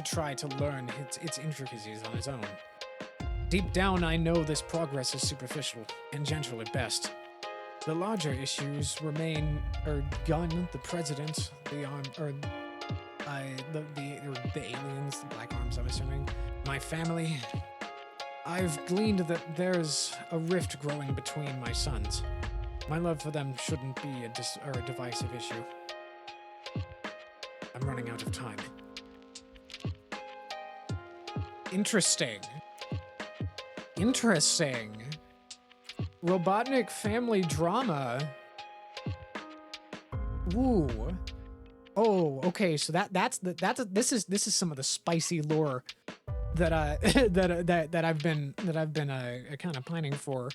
try to learn its intricacies on his own. Deep down, I know this progress is superficial and gentle at best. The larger issues remain, Gun, the president, the aliens, the Black Arms, I'm assuming, my family. I've gleaned that there's a rift growing between my sons. My love for them shouldn't be a divisive issue. I'm running out of time. Interesting. Robotnik family drama. Ooh. Oh, okay. So this is some of the spicy lore that I've been kind of pining for.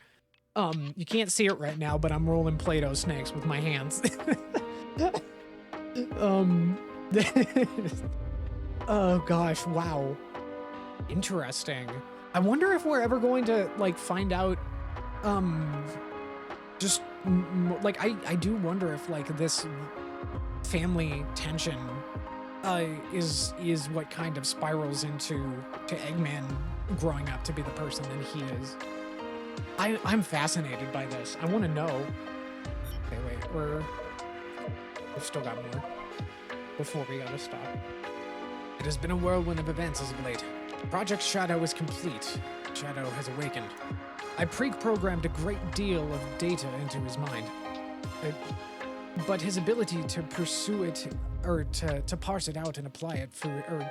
You can't see it right now, but I'm rolling Play-Doh snakes with my hands. Oh gosh, wow. Interesting. I wonder if we're ever going to like find out just like I do wonder if like this family tension is what kind of spirals into Eggman growing up to be the person that he is. I'm fascinated by this. I want to know. Okay, wait, we've still got more before we gotta stop. It has been a whirlwind of events as of late. Project Shadow is complete. Shadow has awakened. I pre-programmed a great deal of data into his mind. But his ability to pursue it, or to parse it out and apply it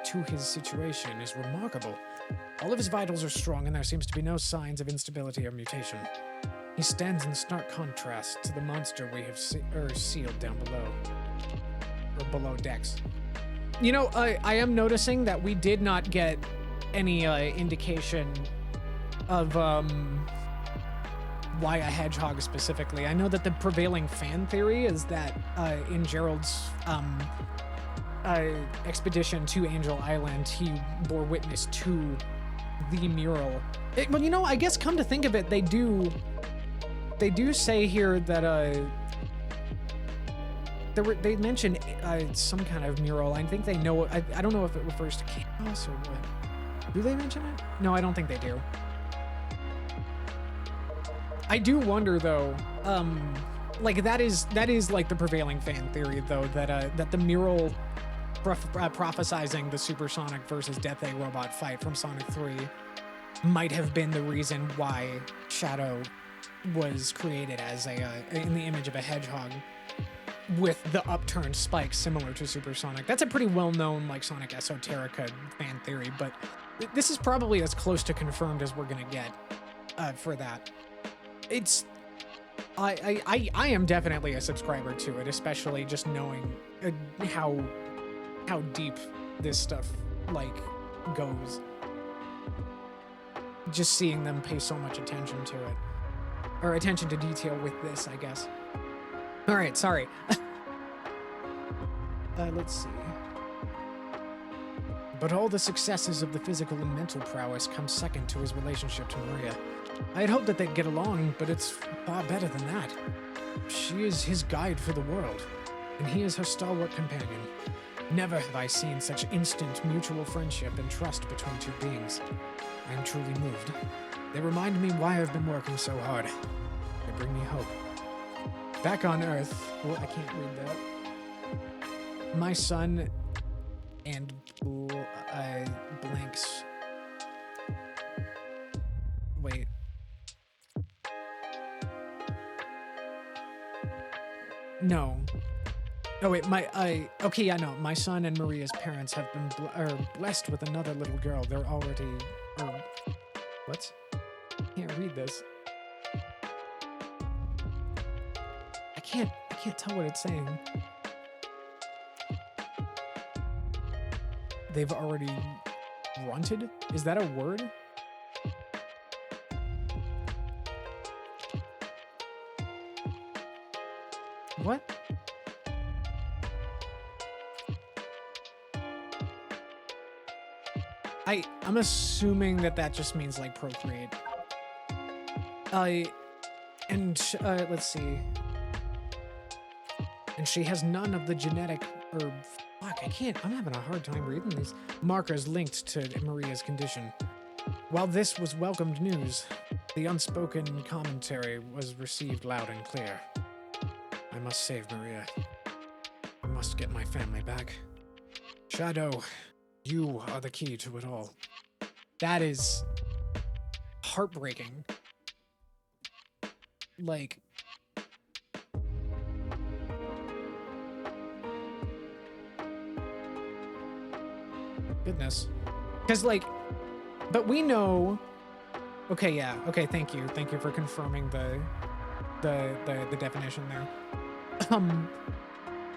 to his situation is remarkable. All of his vitals are strong and there seems to be no signs of instability or mutation. He stands in stark contrast to the monster we have sealed down below. Or below decks. You know, I am noticing that we did not get any indication of why a hedgehog specifically. I know that the prevailing fan theory is that in Gerald's expedition to Angel Island, he bore witness to the mural. Well, you know, I guess come to think of it, they do say here that they mention some kind of mural. I think they know. I don't know if it refers to chaos or what. Do they mention it? No, I don't think they do. I do wonder though, like that is like the prevailing fan theory though, that the mural prophesizing the supersonic versus Death A robot fight from Sonic 3 might have been the reason why Shadow was created as in the image of a hedgehog with the upturned spikes similar to Supersonic. That's a pretty well-known like Sonic esoterica fan theory, but this is probably as close to confirmed as we're gonna get for that. It's I am definitely a subscriber to it, especially just knowing how deep this stuff like goes. just seeing them pay so much attention to it. Or attention to detail with this, I guess. Alright, sorry. Let's see. But all the successes of the physical and mental prowess come second to his relationship to Maria. I had hoped that they'd get along, but it's far better than that. She is his guide for the world, and he is her stalwart companion. Never have I seen such instant mutual friendship and trust between two beings. I am truly moved. They remind me why I've been working so hard. They bring me hope. Back on Earth... Well, I can't read that. My son and blanks. Wait. No. Oh wait, okay, yeah, no. My son and Maria's parents have been blessed with another little girl. They're already, what? I can't read this. I can't tell what it's saying. They've already grunted? Is that a word? What? I'm assuming that just means like procreate. Let's see. And she has none of the genetic, I'm having a hard time reading these markers linked to Maria's condition. While this was welcomed news, the unspoken commentary was received loud and clear. I must save Maria. I must get my family back. Shadow, you are the key to it all. That is heartbreaking. Like, goodness. Because, like, but we know... Okay, yeah. Okay, thank you. Thank you for confirming the definition there.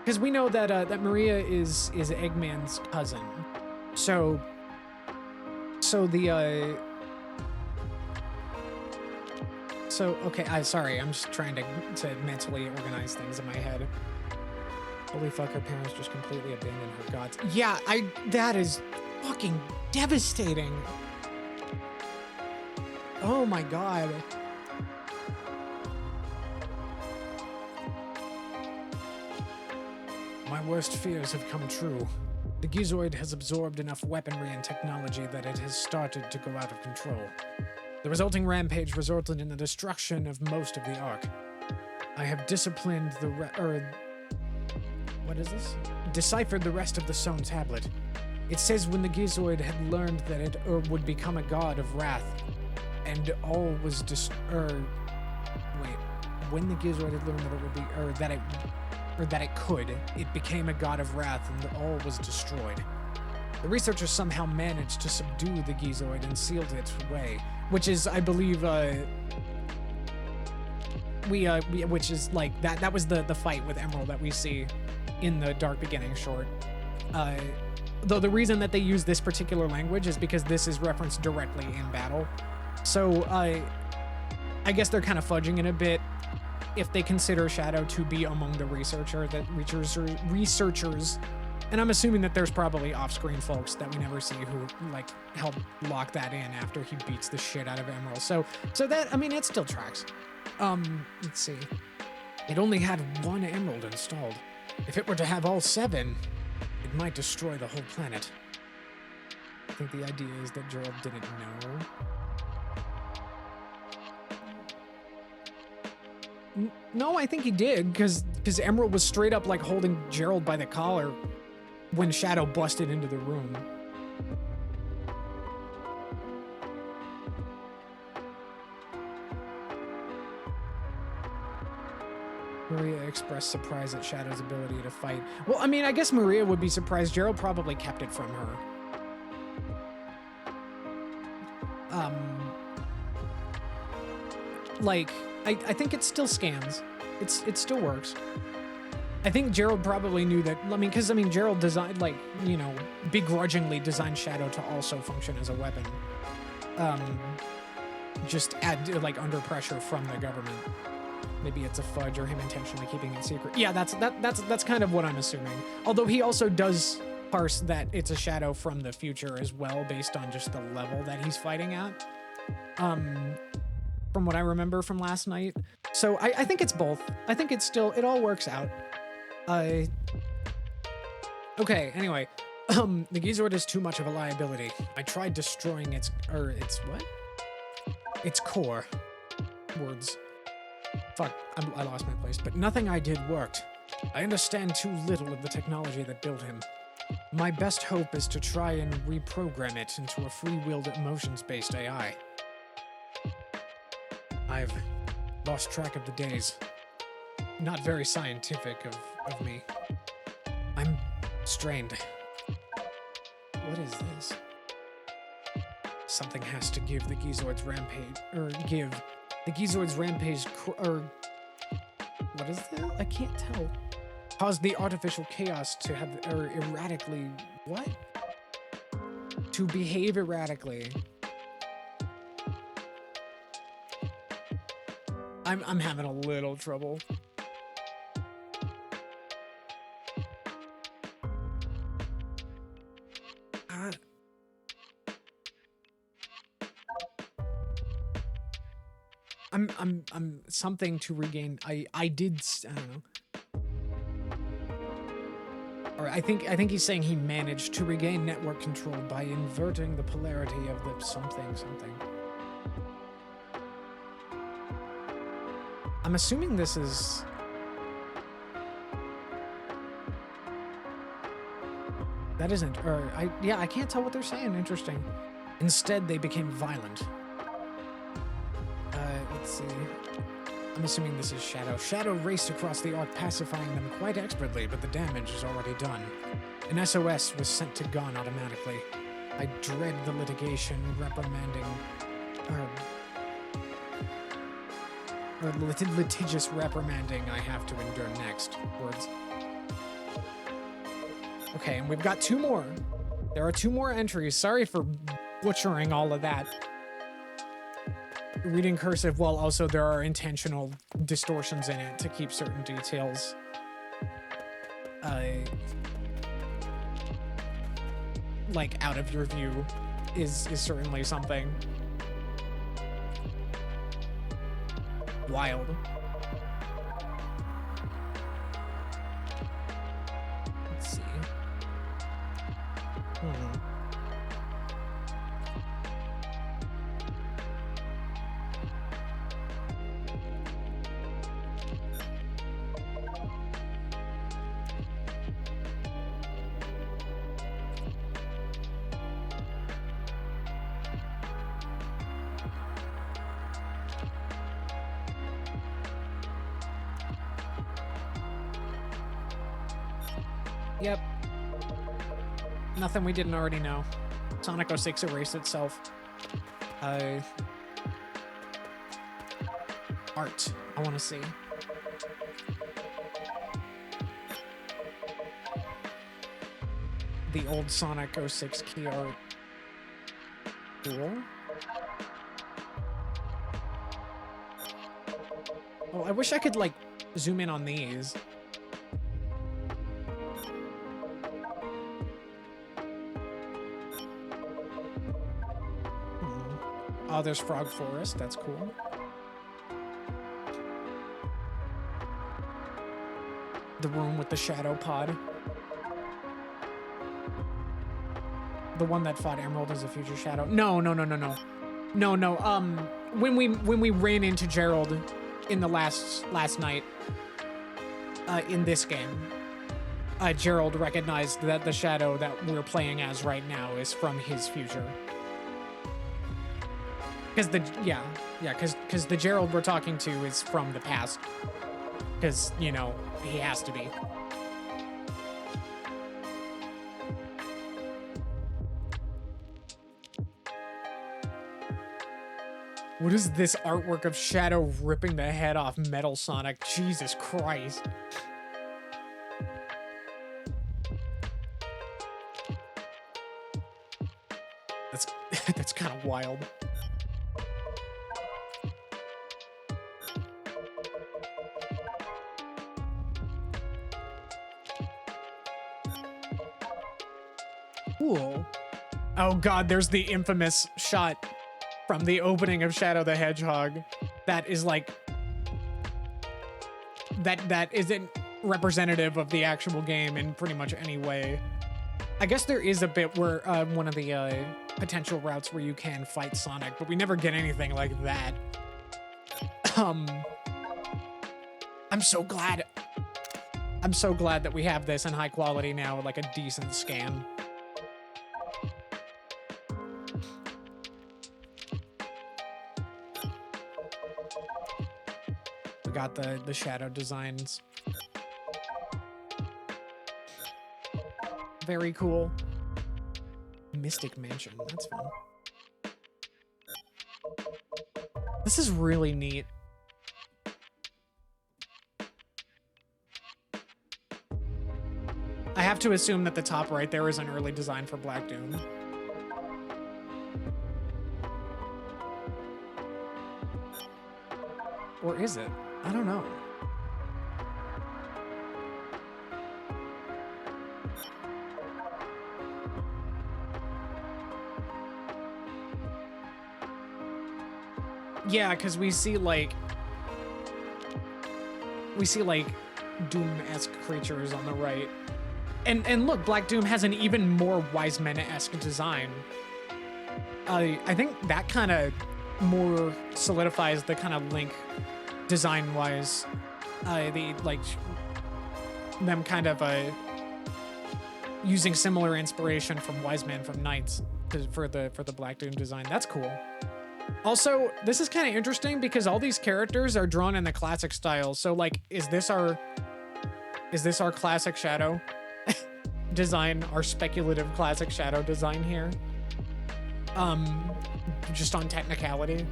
Because we know that that Maria is Eggman's cousin. So okay, sorry, I'm just trying to mentally organize things in my head. Holy fuck, her parents just completely abandoned her gods. Yeah, that is fucking devastating. Oh my god. My worst fears have come true. The Gizoid has absorbed enough weaponry and technology that it has started to go out of control. The resulting rampage resulted in the destruction of most of the Ark. I have disciplined deciphered the rest of the Stone Tablet. It says when the Gizoid had learned that it would become a god of wrath, and all was when the Gizoid had learned that it would be, that it could, it became a god of wrath and all was destroyed. The researchers somehow managed to subdue the Gizoid and sealed it away, which is, I believe, which is like that was the fight with Emerald that we see in the Dark Beginning short. Though the reason that they use this particular language is because this is referenced directly in battle. So I guess they're kind of fudging it a bit if they consider Shadow to be among the researchers, and I'm assuming that there's probably off-screen folks that we never see who like help lock that in after he beats the shit out of Emerald. So that, I mean, it still tracks. Let's see. It only had one emerald installed. If it were to have all 7, it might destroy the whole planet. I think the idea is that Gerald didn't know. No, I think he did, because Emerald was straight up like holding Gerald by the collar when Shadow busted into the room. Maria expressed surprise at Shadow's ability to fight. Well, I mean, I guess Maria would be surprised. Gerald probably kept it from her. Like, I think it still scans. It still works. I think Gerald probably knew that. I mean, because, I mean, Gerald designed, like, you know, begrudgingly designed Shadow to also function as a weapon. just add like under pressure from the government. Maybe it's a fudge or him intentionally keeping it secret. Yeah, that's kind of what I'm assuming. Although he also does parse that it's a shadow from the future as well, based on just the level that he's fighting at. From what I remember from last night. So I think it's both. I think it's still, it all works out. Okay, anyway. The Gizord is too much of a liability. I tried destroying its what? Its core. Words. Fuck, I lost my place. But nothing I did worked. I understand too little of the technology that built him. My best hope is to try and reprogram it into a free-willed emotions-based AI. I've lost track of the days. Not very scientific of me. I'm strained. What is this? Something has to give the Gizord's rampage, what is that? I can't tell. Cause the artificial chaos to have, erratically, what? To behave erratically. I'm having a little trouble. I'm something to regain. I don't know. Or I think he's saying he managed to regain network control by inverting the polarity of the something. I'm assuming this is... That isn't, or I can't tell what they're saying. Interesting. Instead, they became violent. Let's see. I'm assuming this is Shadow. Shadow raced across the Ark, pacifying them quite expertly, but the damage is already done. An SOS was sent to Gon automatically. I dread the litigation, reprimanding... or litigious reprimanding I have to endure next. Words. Okay, and we've got 2 more. There are 2 more entries. Sorry for butchering all of that. Reading cursive, while also there are intentional distortions in it to keep certain details like out of your view is certainly something wild. Let's see. Yep. Nothing we didn't already know. Sonic 06 erased itself. Art. I want to see. The old Sonic 06 key art. Cool. Oh, I wish I could, like, zoom in on these. Oh, there's Frog Forest. That's cool. The room with the shadow pod. The one that fought Emerald as a future shadow. No. When we ran into Gerald in the last night in this game, Gerald recognized that the shadow that we're playing as right now is from his future. Because the Gerald we're talking to is from the past. Because, you know, he has to be. What is this artwork of Shadow ripping the head off Metal Sonic? Jesus Christ. That's kind of wild. Cool. Oh god, there's the infamous shot from the opening of Shadow the Hedgehog. That is like... That isn't representative of the actual game in pretty much any way. I guess there is a bit where one of the potential routes where you can fight Sonic, but we never get anything like that. I'm so glad that we have this in high quality now with like a decent scan. We got the shadow designs. Very cool. Mystic Mansion, that's fun. This is really neat. I have to assume that the top right there is an early design for Black Doom. Or is it? I don't know. Yeah, because we see like Doom-esque creatures on the right. And look, Black Doom has an even more Wise Men-esque design. I think that kind of more solidifies the kind of Link design-wise. Them kind of using similar inspiration from Wise Men from Knights for the Black Doom design. That's cool. Also, this is kind of interesting because all these characters are drawn in the classic style. So like, is this our classic Shadow design, our speculative classic Shadow design here? Just on technicality.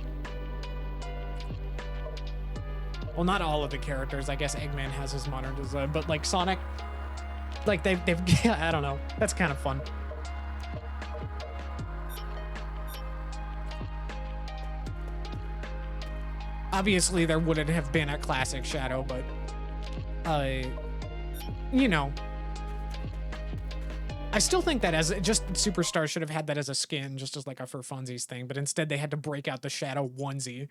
Well, not all of the characters. I guess Eggman has his modern design, but like Sonic, like they've I don't know. That's kind of fun. Obviously, there wouldn't have been a classic Shadow, but, you know. I still think that as just Superstar should have had that as a skin, just as like a for funsies thing, but instead they had to break out the Shadow onesie.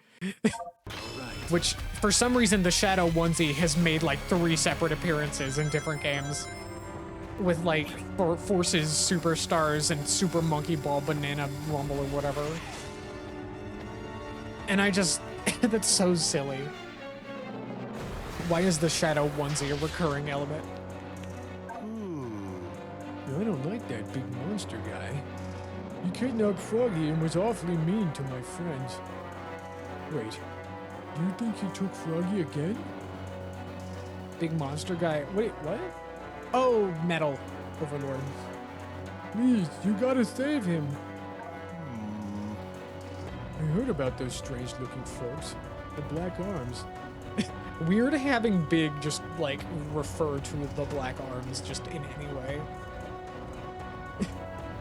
Which, for some reason, the Shadow onesie has made like 3 separate appearances in different games. With like Forces, Superstars, and Super Monkey Ball, Banana Rumble, or whatever. And I just... That's so silly. Why is the Shadow onesie a recurring element? I don't like that big monster guy. He kidnapped Froggy and was awfully mean to my friends. Wait, do you think he took Froggy again? Big monster guy. Wait, what? Oh, Metal Overlord. Please, you gotta save him. I heard about those strange-looking folks. The Black Arms. Weird having Big just, like, refer to the Black Arms just in any way.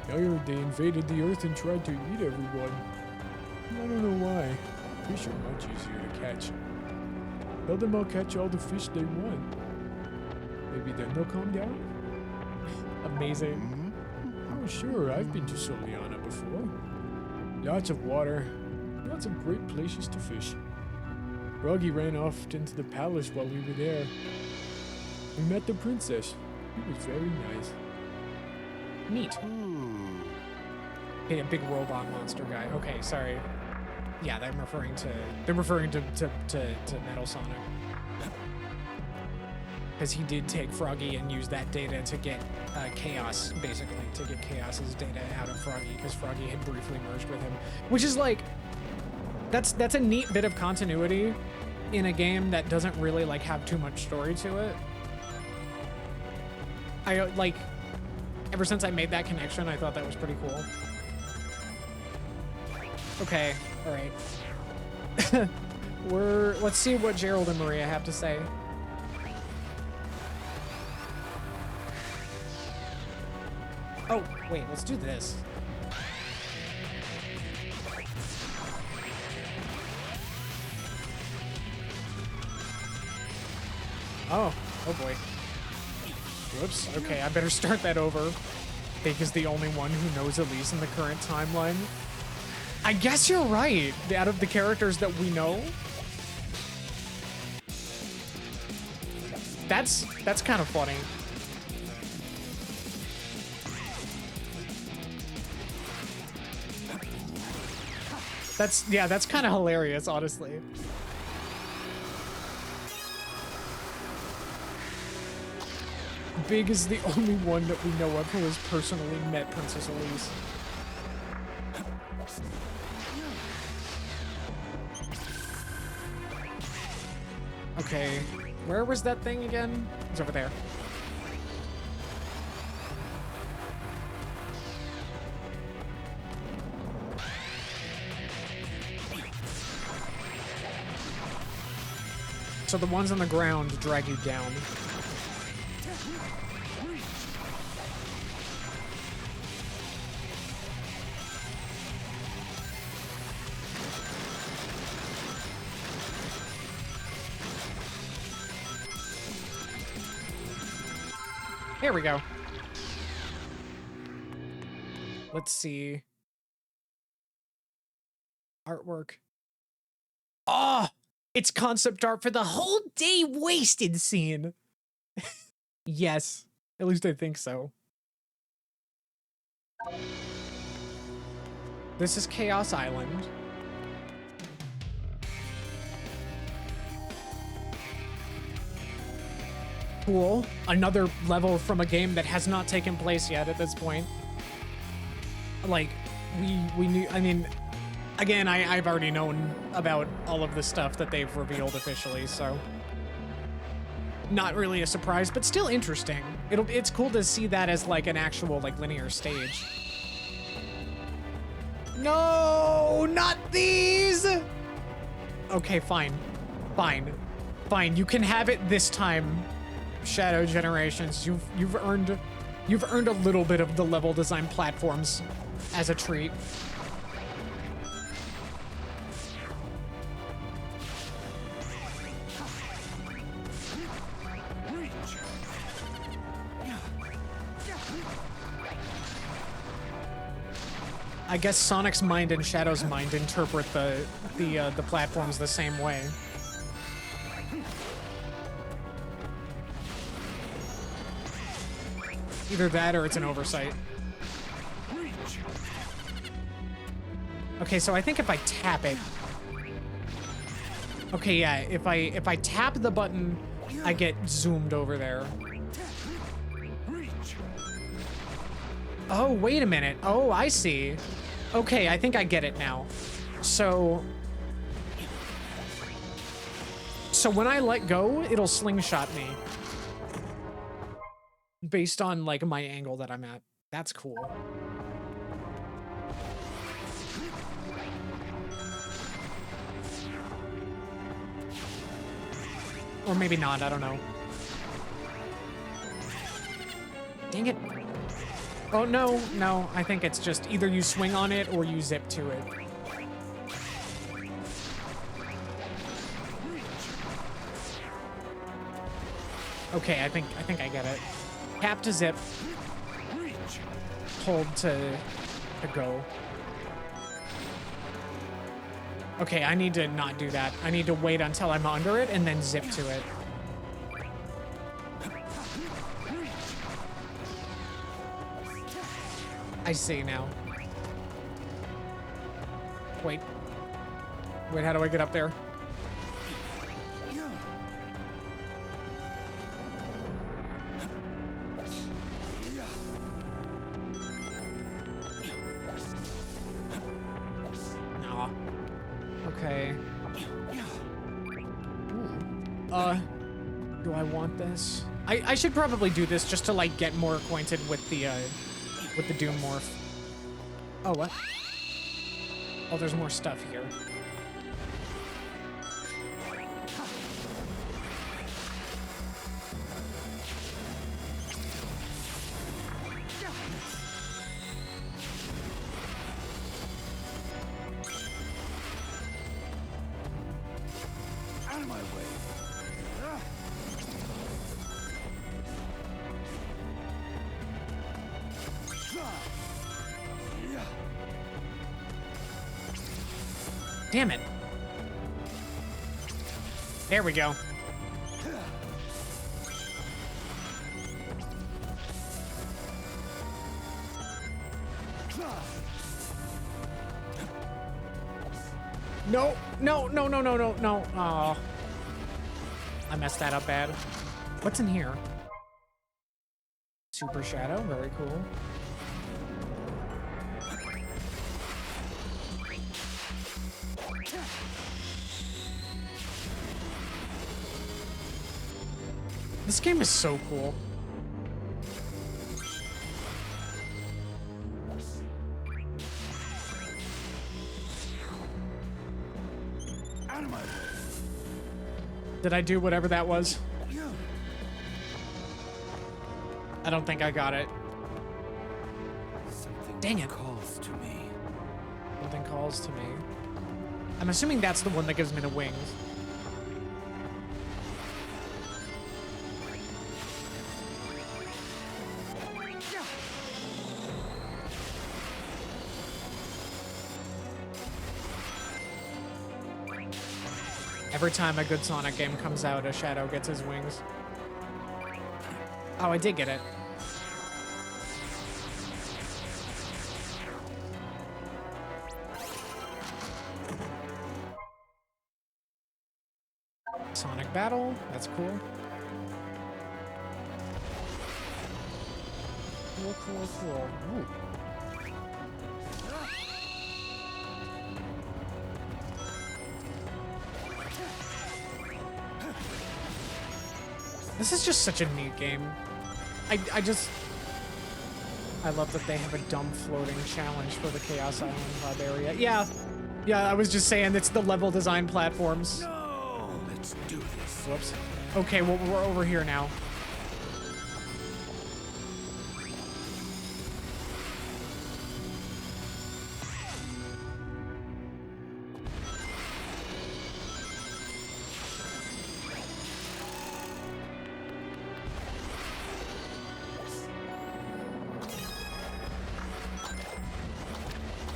I heard they invaded the Earth and tried to eat everyone. I don't know why. Fish are much easier to catch. Tell them I'll catch all the fish they want. Maybe then they'll calm down? Amazing. Oh, sure, I've been to Soliana before. Lots of water. Lots of great places to fish. Froggy ran off into the palace while we were there. We met the princess. She was very nice. Neat. Okay, a big robot monster guy. Okay, sorry. Yeah, they're referring to Metal Sonic. Because he did take Froggy and use that data to get Chaos, basically, to get Chaos's data out of Froggy, because Froggy had briefly merged with him. Which is like, that's a neat bit of continuity in a game that doesn't really like have too much story to it. I like, ever since I made that connection, I thought that was pretty cool. Okay, all right. Let's see what Gerald and Maria have to say. Oh, wait, let's do this. Oh boy. Whoops, okay, I better start that over. Big is the only one who knows Elise in the current timeline. I guess you're right. Out of the characters that we know, that's kind of funny. That's kind of hilarious, honestly. Big is the only one that we know of who has personally met Princess Elise. Okay, where was that thing again? It's over there. So the ones on the ground drag you down. Here we go. Let's see. Artwork. Oh, it's concept art for the whole day wasted scene. Yes, at least I think so. This is Chaos Island. Cool. Another level from a game that has not taken place yet at this point. Like, we knew, I mean, again, I've already known about all of the stuff that they've revealed officially, so not really a surprise, but still interesting. It's cool to see that as like an actual like linear stage. No, not these. Okay, fine. You can have it this time. Shadow Generations, you've earned a little bit of the level design platforms as a treat. I guess Sonic's mind and Shadow's mind interpret the platforms the same way. Either that or it's an oversight. Okay, so I think if I tap it. Okay, yeah, if I tap the button, I get zoomed over there. Oh, wait a minute. Oh, I see. Okay, I think I get it now. So when I let go, it'll slingshot me. Based on like my angle that I'm at. That's cool. Or maybe not, I don't know. Dang it. Oh, no, I think it's just either you swing on it or you zip to it. Okay, I think I get it. Tap to zip. Hold to go. Okay, I need to not do that. I need to wait until I'm under it and then zip to it. I see now. Wait, how do I get up there? Okay. Do I want this? I should probably do this just to like get more acquainted with the Doom morph. Oh, what? Oh, there's more stuff here. Out of my way. Damn it. There we go. No, no, no, no, no, no, no. Oh. I messed that up bad. What's in here? Super Shadow, very cool. This game is so cool. Out of my way. Did I do whatever that was? I don't think I got it. Something Dang it. calls to me. Something calls to me. I'm assuming that's the one that gives me the wings. Every time a good Sonic game comes out, a Shadow gets his wings. Oh, I did get it. Sonic Battle, that's cool. Cool, cool, cool. Ooh. This is just such a neat game. I love that they have a dumb floating challenge for the Chaos Island Hub area. Yeah, I was just saying it's the level design platforms. No! Let's do this. Whoops. Okay, well, we're over here now.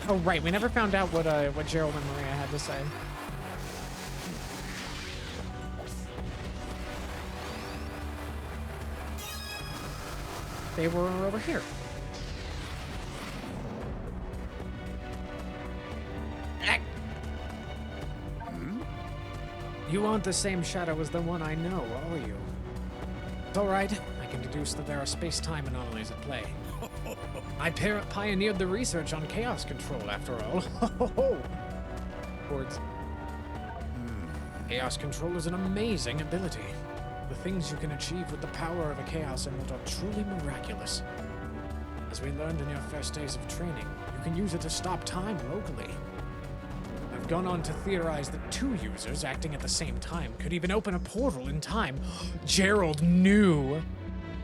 Oh, right. We never found out what Gerald and Maria had to say. They were over here. You aren't the same Shadow as the one I know, are you? It's all right. I can deduce that there are space-time anomalies at play. I pioneered the research on chaos control, after all. Words. Chaos control is an amazing ability. The things you can achieve with the power of a chaos emerald are truly miraculous. As we learned in your first days of training, you can use it to stop time locally. I've gone on to theorize that two users acting at the same time could even open a portal in time. Gerald knew.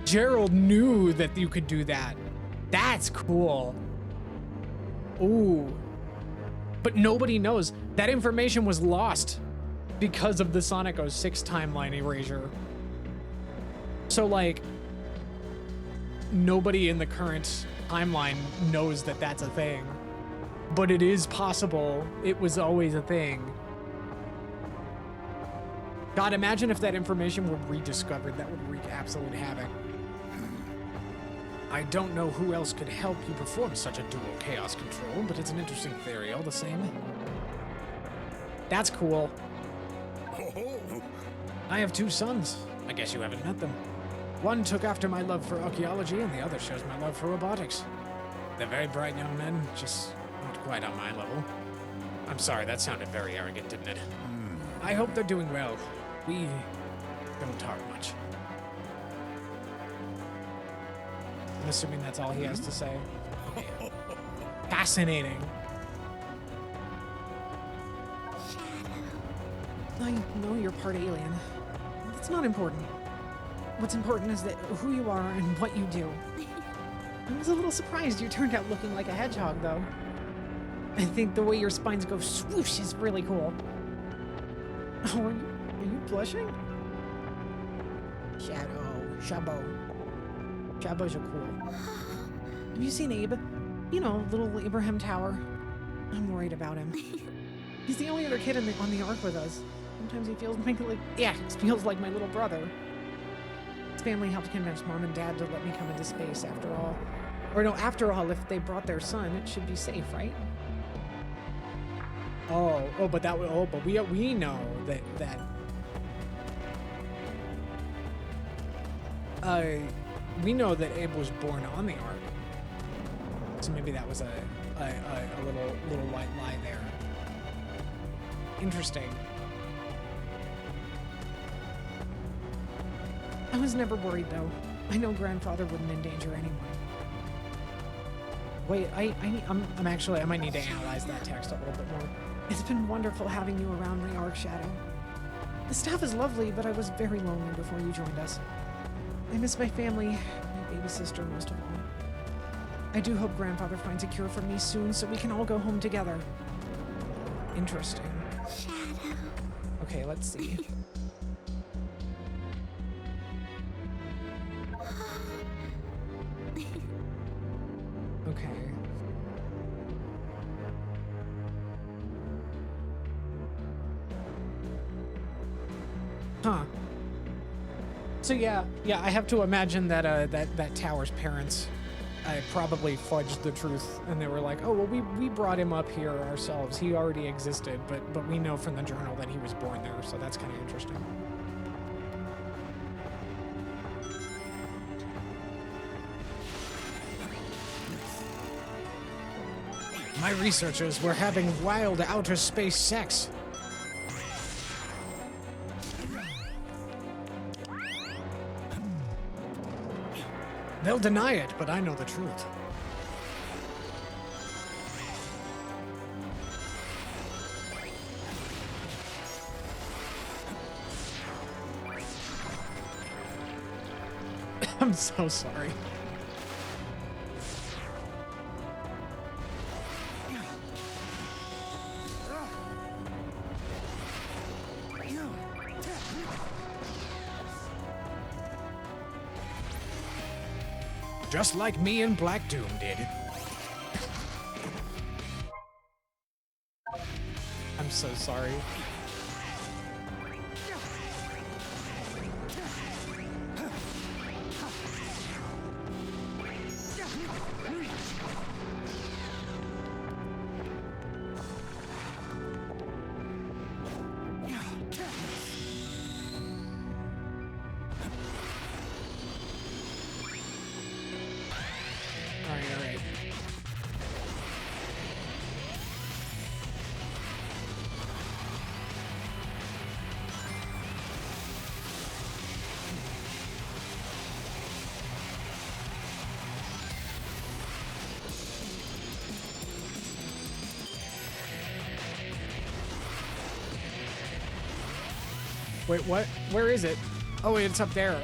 Gerald knew that you could do that. That's cool. Ooh. But nobody knows. That information was lost because of the Sonic 06 timeline erasure. So, like, nobody in the current timeline knows that that's a thing. But it is possible. It was always a thing. God, imagine if that information were rediscovered. That would wreak absolute havoc. I don't know who else could help you perform such a dual chaos control, but it's an interesting theory all the same. That's cool. I have two sons. I guess you haven't met them. One took after my love for archaeology, and the other shows my love for robotics. They're very bright young men, just not quite on my level. I'm sorry, that sounded very arrogant, didn't it? I hope they're doing well. We don't talk much. I'm assuming that's all he has to say. Okay. Fascinating. I know you're part alien. That's not important. What's important is that who you are and what you do. I was a little surprised you turned out looking like a hedgehog, though. I think the way your spines go swoosh is really cool. Oh, are you blushing? Shabo. Shabos are cool. Have you seen Abe? You know, little Abraham Tower. I'm worried about him. He's the only other kid on the Ark with us. Sometimes he feels feels like my little brother. His family helped convince Mom and Dad to let me come into space after all. Or no, after all, if they brought their son, it should be safe, right? But we know that we know that Abe was born on the Ark. So maybe that was a little white lie there. Interesting. I was never worried though. I know Grandfather wouldn't endanger anyone. Wait, I might need to analyze that text a little bit more. It's been wonderful having you around my Ark, Shadow. The staff is lovely, but I was very lonely before you joined us. I miss my family, my baby sister most of all. I do hope Grandfather finds a cure for me soon so we can all go home together. Interesting. Shadow. Okay, let's see. Okay. Huh. So yeah, I have to imagine that that Tower's parents probably fudged the truth, and they were like, "Oh well, we brought him up here ourselves. He already existed, but we know from the journal that he was born there, so that's kind of interesting." My researchers were having wild outer space sex. They'll deny it, but I know the truth. I'm so sorry. Just like me and Black Doom did. I'm so sorry. Alright. Wait, what? Where is it? Oh, it's up there.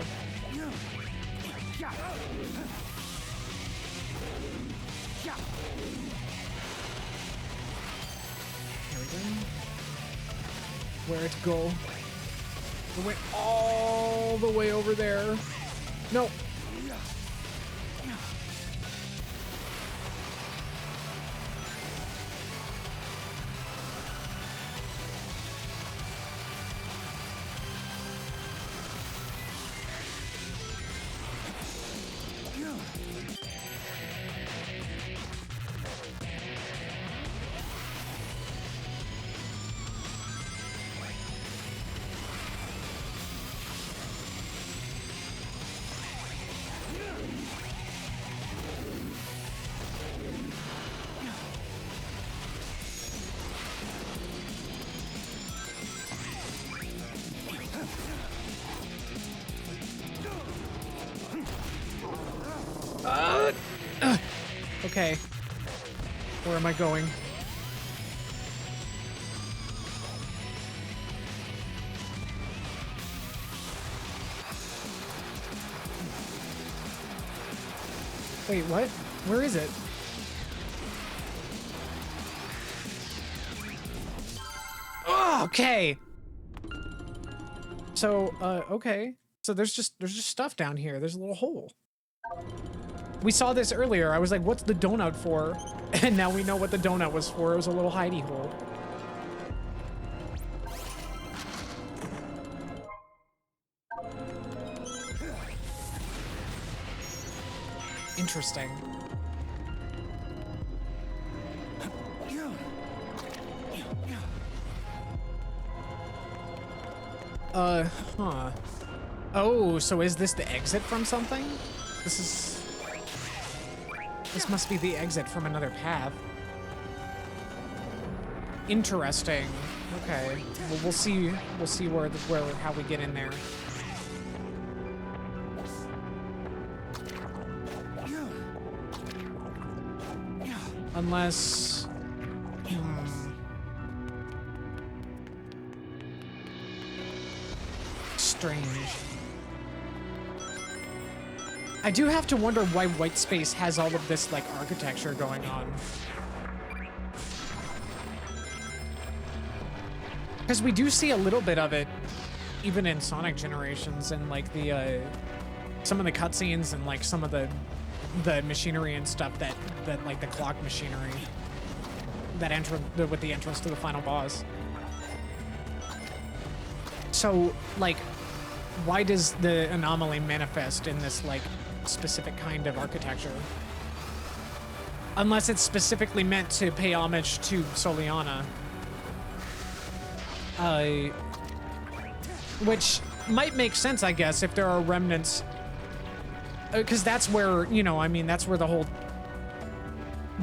Where it go? It went all the way over there. No. Okay. Where am I going? Wait, what? Where is it? Oh, okay. So, okay. So there's just stuff down here. There's a little hole. We saw this earlier. I was like, what's the donut for? And now we know what the donut was for. It was a little hidey hole. Interesting. Huh. Oh, so is this the exit from something? This must be the exit from another path. Interesting. Okay. Well, we'll see how we get in there. Unless... Strange. I do have to wonder why white space has all of this, like, architecture going on. Because we do see a little bit of it, even in Sonic Generations, and, like, the, some of the cutscenes and, like, some of the machinery and stuff that like, the clock machinery that with the entrance to the final boss. So, like, why does the anomaly manifest in this, like, specific kind of architecture? Unless it's specifically meant to pay homage to Soliana. Which might make sense, I guess, if there are remnants. Because that's where, you know, I mean, that's where the whole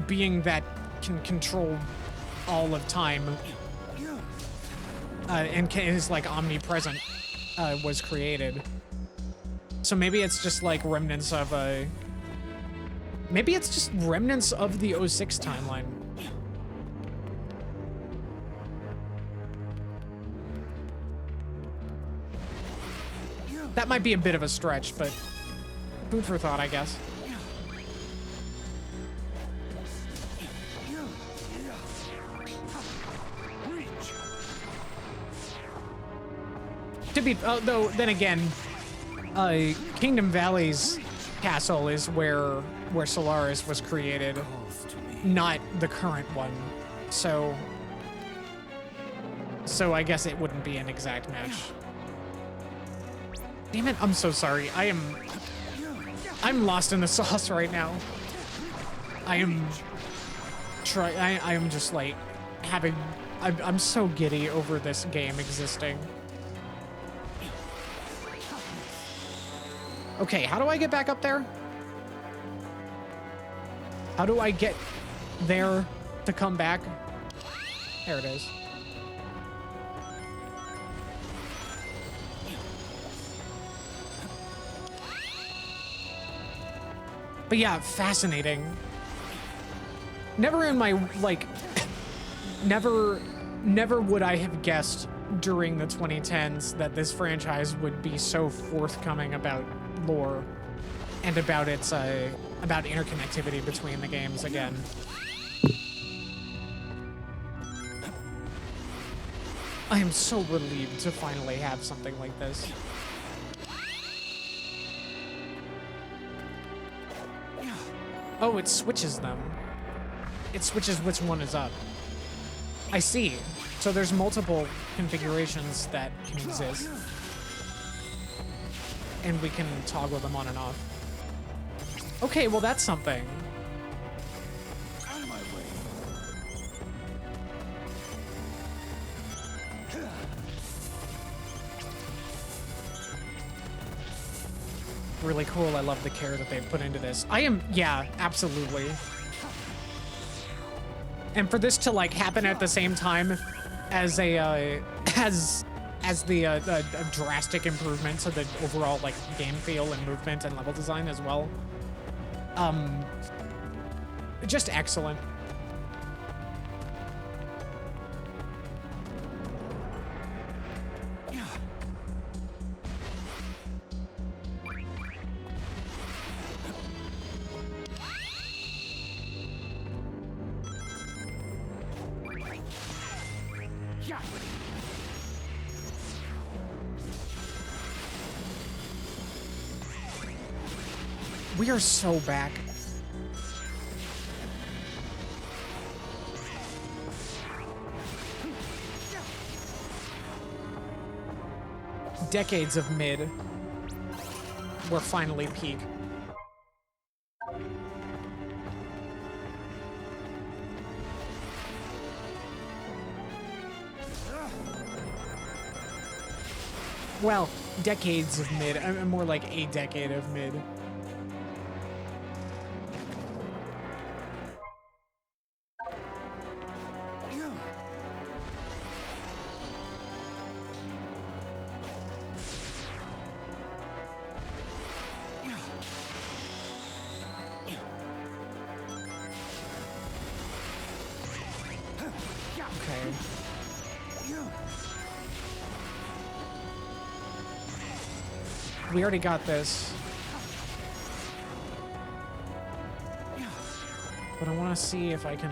being that can control all of time and is, like, omnipresent was created. So maybe it's just, like, remnants of maybe it's just remnants of the 06 timeline. That might be a bit of a stretch, but food for thought, I guess. To be, though, then again, Kingdom Valley's castle is where Solaris was created, not the current one. So I guess it wouldn't be an exact match. Damn it, I'm so sorry. I'm lost in the sauce right now. I am just like I'm so giddy over this game existing. Okay, how do I get back up there? How do I get there to come back? There it is. But yeah, fascinating. Never in my, like, never would I have guessed during the 2010s that this franchise would be so forthcoming about lore and about its, about interconnectivity between the games again. I am so relieved to finally have something like this. Oh, it switches them. It switches which one is up. I see. So there's multiple configurations that can exist. And we can toggle them on and off. Okay, well that's something. On my way. Really cool. I love the care that they've put into this. Yeah, absolutely. And for this to, like, happen at the same time as a drastic improvement to the overall, like, game feel and movement and level design as well. Just excellent. We are so back. Decades of mid. We're finally peak. Well, decades of mid. I'm more like a decade of mid. Okay. We already got this. But I want to see if I can